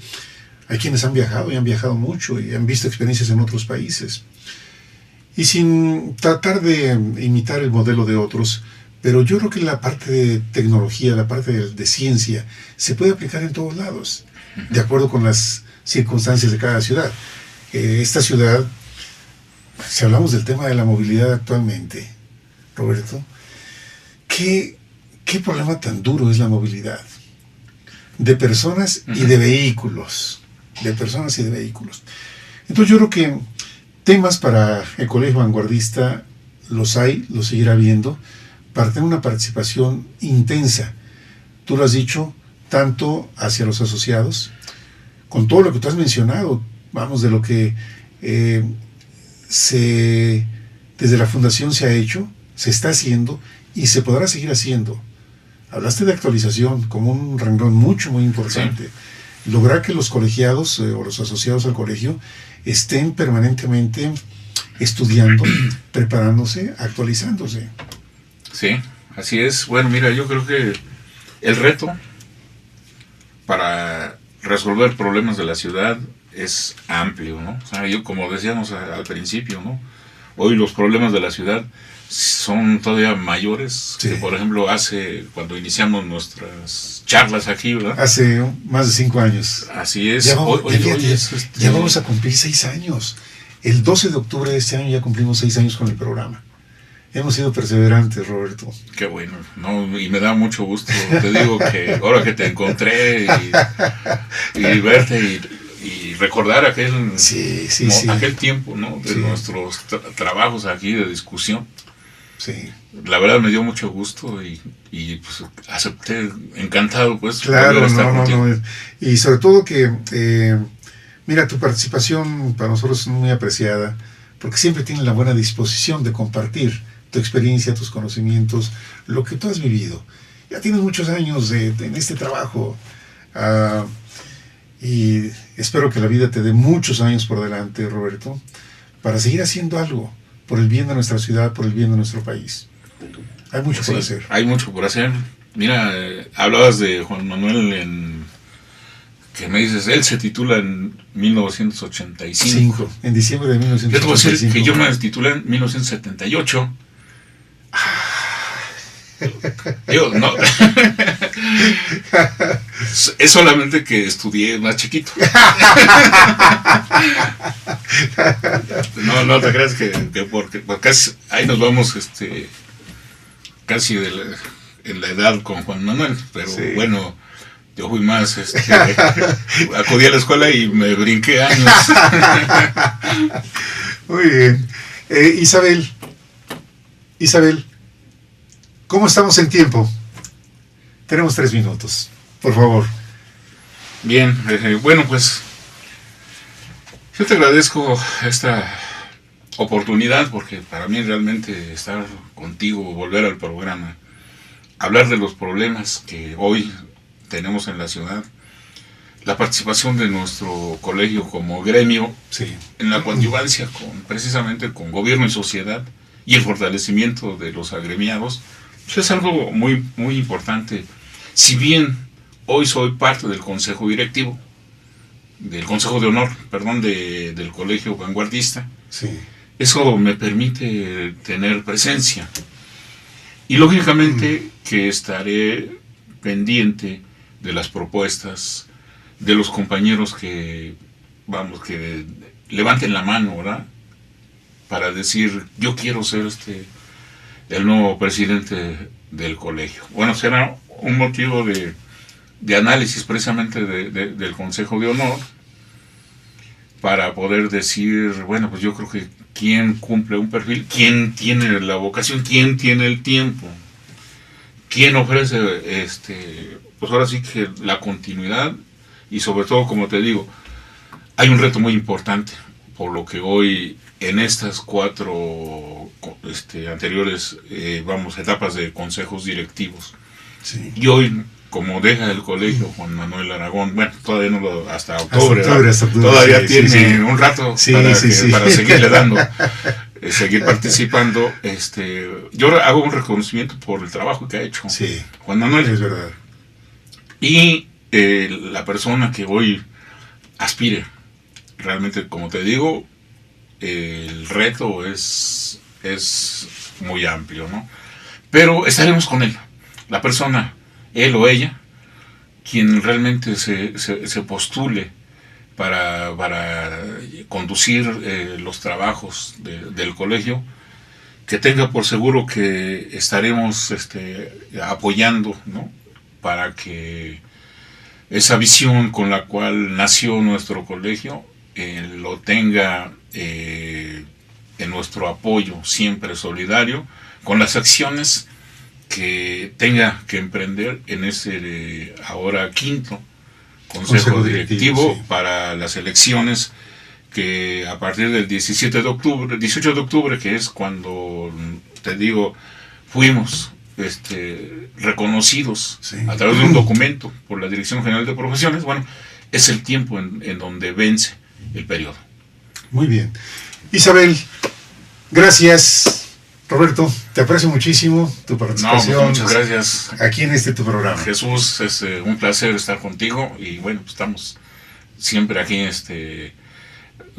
Hay quienes han viajado y han viajado mucho y han visto experiencias en otros países. Y sin tratar de imitar el modelo de otros, pero yo creo que la parte de tecnología, la parte de ciencia, se puede aplicar en todos lados, de acuerdo con las circunstancias de cada ciudad. Esta ciudad, si hablamos del tema de la movilidad actualmente, Roberto, ¿qué problema tan duro es la movilidad? De personas y de vehículos. De personas y de vehículos. Entonces yo creo que temas para el Colegio Vanguardista los seguirá habiendo, para tener una participación intensa. Tú lo has dicho, tanto hacia los asociados, con todo lo que tú has mencionado, vamos, de lo que desde la fundación se ha hecho, se está haciendo y se podrá seguir haciendo. Hablaste de actualización como un renglón muy importante. Sí. Lograr que los colegiados o los asociados al colegio estén permanentemente estudiando, preparándose, actualizándose. Sí, así es. Bueno, mira, yo creo que el reto para resolver problemas de la ciudad es amplio, ¿no? O sea, yo, como decíamos al principio, ¿no? Hoy los problemas de la ciudad son todavía mayores, sí, que por ejemplo cuando iniciamos nuestras charlas aquí, ¿verdad? Hace más de 5 años. Así es. Ya vamos a cumplir 6 años. El 12 de octubre de este año ya cumplimos 6 años con el programa. Hemos sido perseverantes, Roberto. Qué bueno, ¿no? Y me da mucho gusto. Te digo que ahora que te encontré y verte y recordar aquel tiempo, ¿no? De nuestros trabajos aquí de discusión. Sí. La verdad me dio mucho gusto y pues acepté, encantado, pues. Claro, no. Y sobre todo que, mira, tu participación para nosotros es muy apreciada, porque siempre tienes la buena disposición de compartir tu experiencia, tus conocimientos, lo que tú has vivido. Ya tienes muchos años en este trabajo, y espero que la vida te dé muchos años por delante, Roberto, para seguir haciendo algo por el bien de nuestra ciudad, por el bien de nuestro país. Hay mucho por hacer. Hay mucho por hacer. Mira, hablabas de Juan Manuel que me dices, él se titula en 1985. En diciembre de 1985. Yo te voy a decir que yo me titulé en 1978. Yo, no. Es solamente que estudié más chiquito. No te creas que porque ahí nos vamos casi en la edad con Juan Manuel, pero sí. Bueno, yo fui más, acudí a la escuela y me brinqué años. Muy bien. Isabel, ¿cómo estamos en tiempo? Tenemos 3 minutos, por favor. Bien, bueno, pues yo te agradezco esta oportunidad, porque para mí realmente estar contigo, volver al programa, hablar de los problemas que hoy tenemos en la ciudad, la participación de nuestro colegio como gremio, sí, en la coadyuvancia precisamente con gobierno y sociedad, y el fortalecimiento de los agremiados, pues es algo muy, muy importante. Si bien hoy soy parte del consejo directivo, del consejo de honor, del Colegio Vanguardista, Sí. Eso me permite tener presencia. Y lógicamente que estaré pendiente de las propuestas de los compañeros que, vamos, que levanten la mano, ¿verdad? Para decir, yo quiero ser el nuevo presidente del colegio. Bueno, será un motivo de análisis precisamente del Consejo de Honor, para poder decir, bueno, pues yo creo que quién cumple un perfil, quién tiene la vocación, quién tiene el tiempo, quién ofrece, pues ahora sí que la continuidad, y sobre todo, como te digo, hay un reto muy importante, por lo que hoy en estas 4 anteriores, etapas de consejos directivos, sí. Y hoy, como deja el colegio Juan Manuel Aragón, bueno, todavía no, hasta octubre, hasta octubre todavía sí, tiene sí. un rato para seguirle dando, seguir participando. Yo hago un reconocimiento por el trabajo que ha hecho Juan Manuel. Es verdad. Y la persona que hoy aspire, realmente, como te digo, el reto es muy amplio, ¿no? Pero estaremos con él, la persona, él o ella, quien realmente se postule para conducir los trabajos del colegio, que tenga por seguro que estaremos apoyando, ¿no? Para que esa visión con la cual nació nuestro colegio lo tenga en nuestro apoyo siempre solidario, con las acciones que tenga que emprender en ese ahora 5º Consejo Directivo sí. Para las elecciones que a partir del 18 de octubre, que es cuando, te digo, fuimos reconocidos sí. A través de un documento por la Dirección General de Profesiones, bueno, es el tiempo en donde vence el periodo. Muy bien. Isabel, gracias. Roberto, te aprecio muchísimo tu participación. No, muchas gracias. Aquí en tu programa. Jesús, es un placer estar contigo y bueno, pues estamos siempre aquí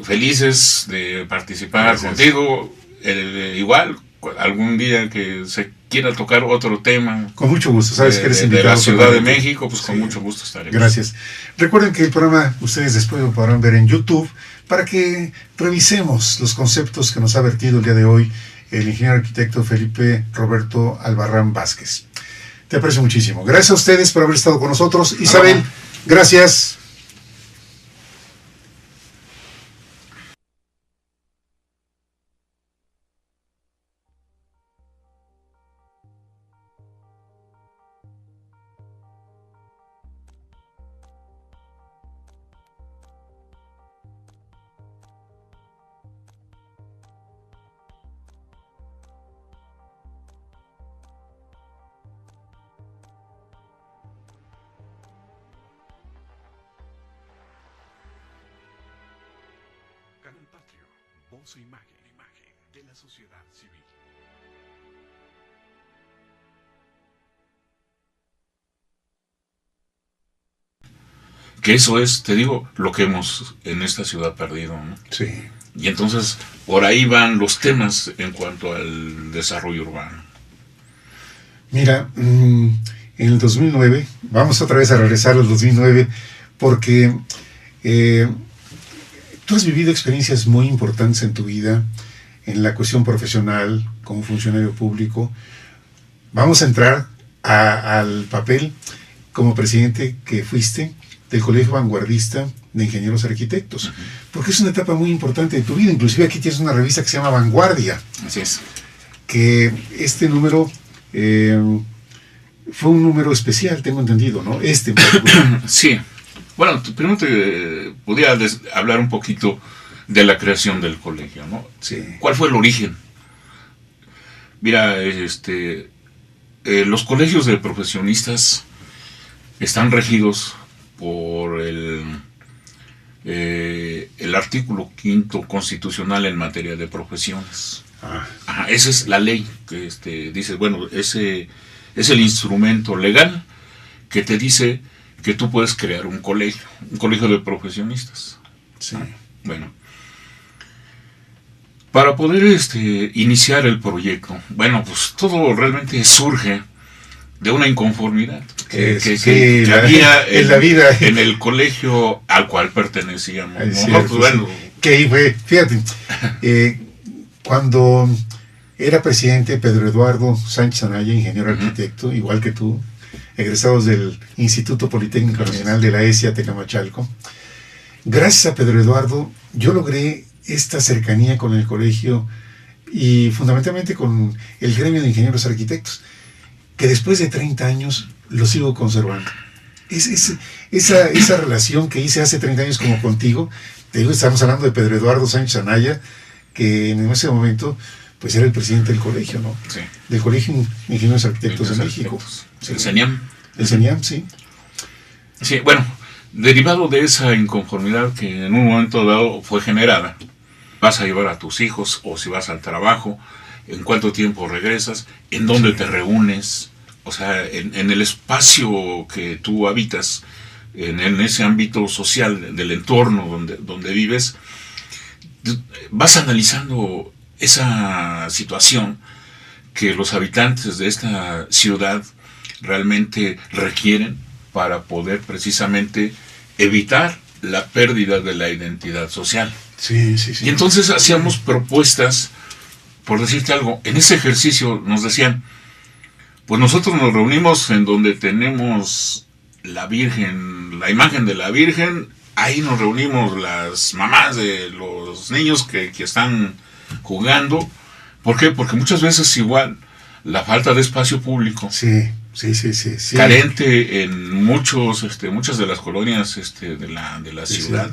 felices de participar gracias. Contigo. Igual, algún día que se quiera tocar otro tema. Con mucho gusto, sabes que eres invitado. De la Ciudad de México, pues sí. Con mucho gusto estaremos. Gracias. Recuerden que el programa ustedes después lo podrán ver en YouTube para que revisemos los conceptos que nos ha vertido el día de hoy el ingeniero arquitecto Felipe Roberto Albarrán Vázquez. Te aprecio muchísimo. Gracias a ustedes por haber estado con nosotros. Isabel, gracias. Voz e imagen de la sociedad civil. Que eso es, te digo, lo que hemos en esta ciudad perdido, ¿no? Sí. Y entonces, por ahí van los temas en cuanto al desarrollo urbano. Mira, en el 2009, vamos otra vez a regresar al 2009, porque tú has vivido experiencias muy importantes en tu vida, en la cuestión profesional, como funcionario público. Vamos a entrar al papel como presidente que fuiste del Colegio Vanguardista de Ingenieros Arquitectos, porque es una etapa muy importante de tu vida. Inclusive aquí tienes una revista que se llama Vanguardia. Así es. Que este número fue un número especial, tengo entendido, ¿no? Sí. Bueno, primero te podría hablar un poquito de la creación del colegio, ¿no? Sí. ¿Cuál fue el origen? Mira, los colegios de profesionistas están regidos por el artículo 5º constitucional en materia de profesiones. Esa es la ley que dice, bueno, ese es el instrumento legal que te dice que tú puedes crear un colegio de profesionistas. Sí. Bueno, Para poder iniciar el proyecto, bueno, pues todo realmente surge de una inconformidad que había en la vida, en el colegio al cual pertenecíamos. ¿No? Cierto, pues, bueno, que fue, fíjate, cuando era presidente Pedro Eduardo Sánchez Anaya, ingeniero arquitecto, igual que tú, egresados del Instituto Politécnico Nacional de la ESIA Tecamachalco, gracias a Pedro Eduardo yo logré esta cercanía con el colegio y fundamentalmente con el gremio de ingenieros arquitectos, que después de 30 años lo sigo conservando. Esa relación que hice hace 30 años como contigo, te digo, estamos hablando de Pedro Eduardo Sánchez Anaya, que en ese momento pues era el presidente del colegio, ¿no? Sí. Del Colegio de Ingenieros Arquitectos de México. Sí. El CENIAM. El CENIAM, sí. Sí, bueno, derivado de esa inconformidad que en un momento dado fue generada, vas a llevar a tus hijos, o si vas al trabajo, en cuánto tiempo regresas, en dónde te reúnes, o sea, en el espacio que tú habitas, en ese ámbito social del entorno donde vives, vas analizando esa situación que los habitantes de esta ciudad realmente requieren para poder precisamente evitar la pérdida de la identidad social. Sí, sí, sí. Y entonces hacíamos propuestas, por decirte algo, en ese ejercicio nos decían, pues nosotros nos reunimos en donde tenemos la Virgen, la imagen de la Virgen, ahí nos reunimos las mamás de los niños que están jugando. ¿Por qué? Porque muchas veces igual la falta de espacio público, sí, carente en muchas de las colonias de la ciudad,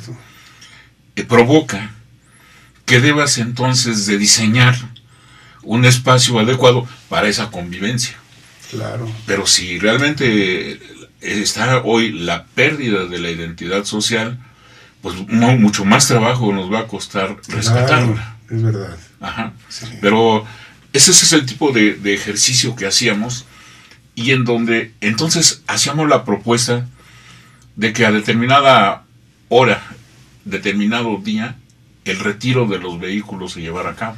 provoca que debas entonces de diseñar un espacio adecuado para esa convivencia. Claro. Pero si realmente está hoy la pérdida de la identidad social, pues mucho más trabajo nos va a costar rescatarla. Claro, es verdad. Ajá. Sí. Pero ese es el tipo de ejercicio que hacíamos, y en donde entonces hacíamos la propuesta de que a determinada hora, determinado día, el retiro de los vehículos se llevara a cabo.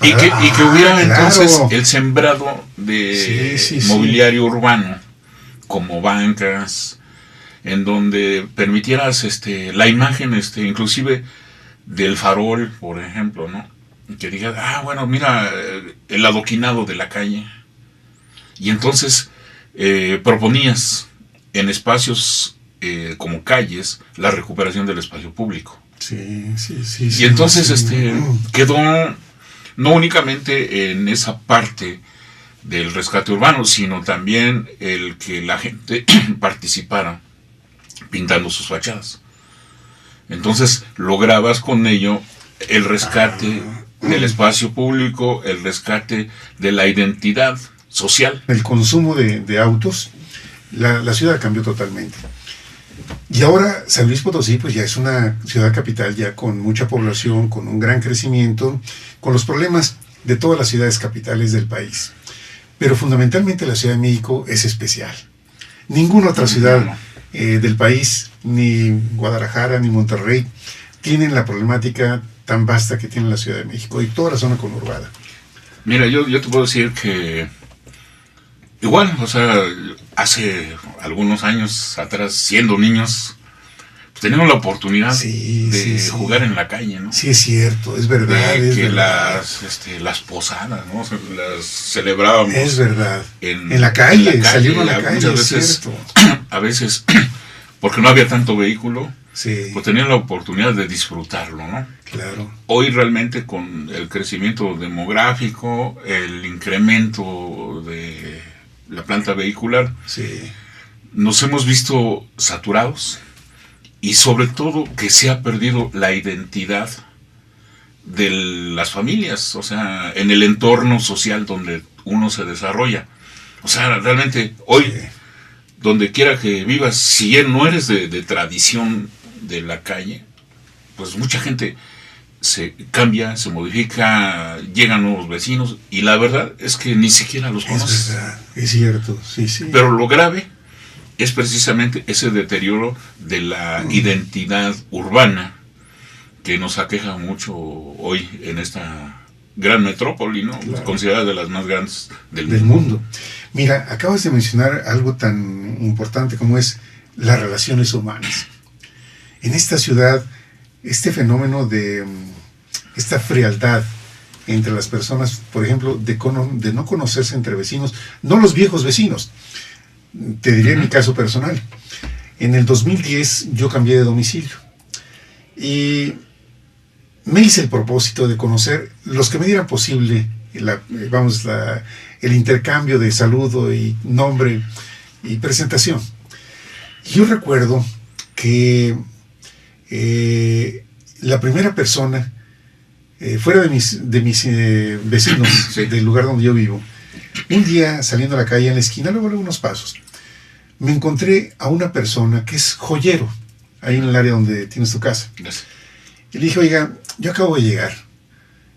Y que hubiera entonces el sembrado de mobiliario urbano, como bancas, en donde permitieras la imagen, inclusive del farol, por ejemplo, ¿no? Que digas, bueno, mira, el adoquinado de la calle. Y entonces proponías en espacios como calles la recuperación del espacio público. Sí. Y entonces quedó no únicamente en esa parte del rescate urbano, sino también el que la gente participara pintando sus fachadas. Entonces lograbas con ello el rescate del espacio público, el rescate de la identidad social. El consumo de autos, la ciudad cambió totalmente. Y ahora San Luis Potosí pues ya es una ciudad capital ya con mucha población, con un gran crecimiento, con los problemas de todas las ciudades capitales del país. Pero fundamentalmente la Ciudad de México es especial. Ninguna otra ciudad del país, ni Guadalajara ni Monterrey, tienen la problemática tan vasta que tiene la Ciudad de México y toda la zona conurbada. Mira, yo te puedo decir que igual, o sea, hace algunos años atrás, siendo niños, pues teníamos la oportunidad de jugar en la calle, ¿no? Sí, es cierto, es verdad. Las posadas, ¿no? Las celebrábamos. Es verdad. En la calle, salimos a la calle, muchas veces, a veces, porque no había tanto vehículo, pues tenían la oportunidad de disfrutarlo, ¿no? Claro. Hoy realmente con el crecimiento demográfico, el incremento de la planta vehicular, nos hemos visto saturados, y sobre todo que se ha perdido la identidad de las familias, o sea, en el entorno social donde uno se desarrolla. O sea, realmente hoy, donde quiera que vivas, si no eres de tradición de la calle, pues mucha gente se cambia, se modifica, llegan nuevos vecinos, y la verdad es que ni siquiera los conoces. Es verdad, es cierto, sí. Pero lo grave es precisamente ese deterioro de la identidad urbana, que nos aqueja mucho hoy en esta gran metrópoli, ¿no? Claro. Considerada de las más grandes del mundo. Mira, acabas de mencionar algo tan importante como es las relaciones humanas. En esta ciudad, este fenómeno de esta frialdad entre las personas, por ejemplo, de no conocerse entre vecinos, no los viejos vecinos. Te diré mi caso personal. En el 2010 yo cambié de domicilio y me hice el propósito de conocer los que me dieran posible el intercambio de saludo y nombre y presentación. Yo recuerdo que la primera persona, fuera de mis vecinos, sí, del lugar donde yo vivo, un día saliendo a la calle en la esquina, luego unos pasos, me encontré a una persona que es joyero, ahí en el área donde tienes tu casa. Gracias. Y le dije, oiga, yo acabo de llegar,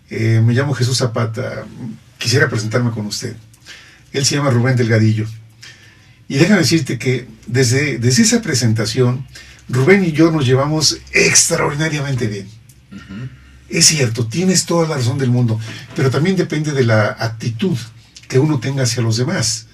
me llamo Jesús Zapata, quisiera presentarme con usted. Él se llama Rubén Delgadillo. Y déjame decirte que desde esa presentación, Rubén y yo nos llevamos extraordinariamente bien. Uh-huh. Es cierto, tienes toda la razón del mundo, pero también depende de la actitud que uno tenga hacia los demás.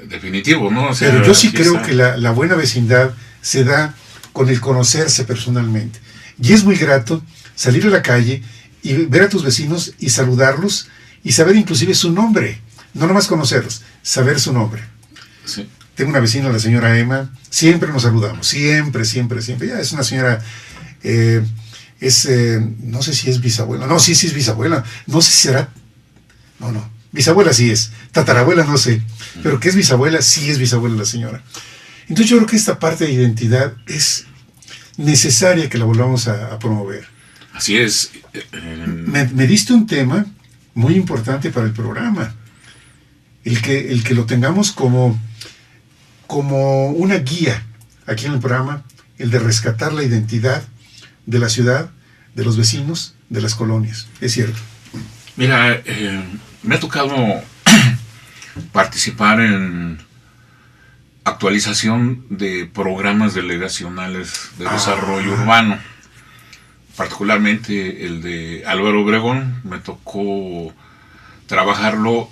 Definitivo, ¿no? O sea, pero yo sí creo que la buena vecindad se da con el conocerse personalmente. Y es muy grato salir a la calle y ver a tus vecinos y saludarlos y saber inclusive su nombre. No nomás conocerlos, saber su nombre. Sí. Tengo una vecina, la señora Emma, siempre nos saludamos, siempre. Ya es una señora, no sé si es bisabuela, no, sí es bisabuela, no sé si será, no, bisabuela sí es, tatarabuela no sé, pero que es bisabuela, sí es bisabuela la señora. Entonces yo creo que esta parte de identidad es necesaria que la volvamos a promover. Así es. Me diste un tema muy importante para el programa, el que lo tengamos como una guía aquí en el programa, el de rescatar la identidad de la ciudad, de los vecinos, de las colonias. Es cierto. Mira, me ha tocado participar en actualización de programas delegacionales de desarrollo urbano, particularmente el de Álvaro Obregón. Me tocó trabajarlo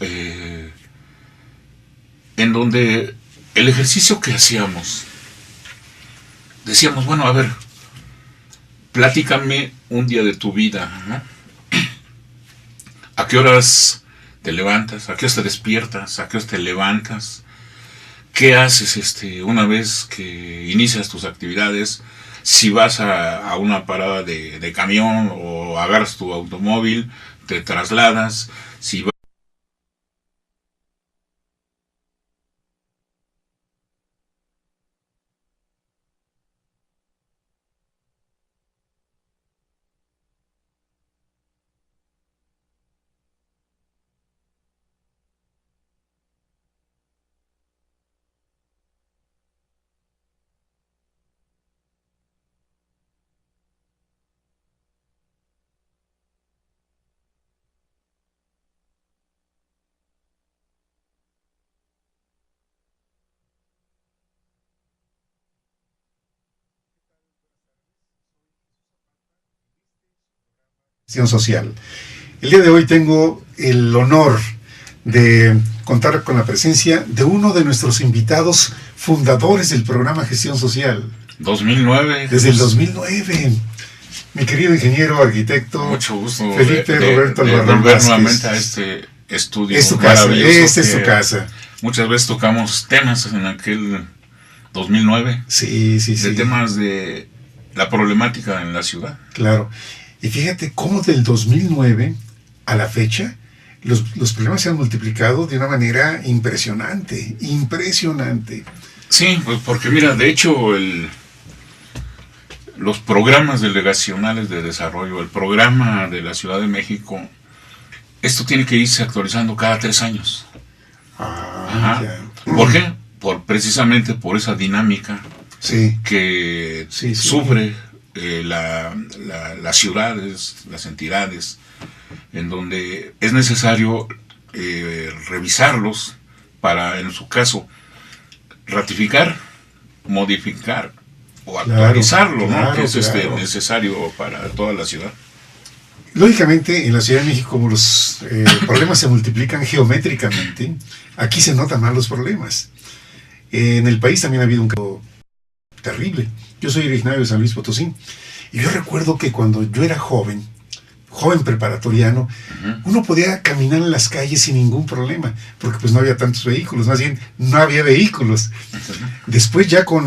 en donde el ejercicio que hacíamos, decíamos, bueno, a ver, platícame un día de tu vida, ¿no? ¿A qué horas te levantas? ¿A qué horas te despiertas? ¿A qué horas te levantas? ¿Qué haces una vez que inicias tus actividades? Si vas a una parada de camión o agarras tu automóvil, te trasladas. Si vas social. El día de hoy tengo el honor de contar con la presencia de uno de nuestros invitados fundadores del programa Gestión Social. 2009. Desde el 2009. Mi querido ingeniero, arquitecto. Mucho gusto. Felipe Roberto Albarrán volver nuevamente a este estudio. Es tu casa, esta es tu casa. Muchas veces tocamos temas en aquel 2009. Sí. De temas de la problemática en la ciudad. Claro. Y fíjate cómo del 2009 a la fecha los problemas se han multiplicado de una manera impresionante. Sí, pues porque mira, de hecho los programas delegacionales de desarrollo, el programa de la Ciudad de México, esto tiene que irse actualizando cada 3 años. Ajá. Ya. ¿Por qué? Precisamente por esa dinámica que sufre las ciudades, las entidades, en donde es necesario revisarlos para, en su caso, ratificar, modificar o actualizarlo, claro, ¿no? Que es claro. necesario para toda la ciudad. Lógicamente, en la Ciudad de México, como los problemas se multiplican geométricamente, aquí se notan más los problemas. En el país también ha habido un caso terrible. Yo soy originario de San Luis Potosí, y yo recuerdo que cuando yo era joven preparatoriano, uno podía caminar en las calles sin ningún problema, porque pues no había tantos vehículos, más bien no había vehículos. Después ya con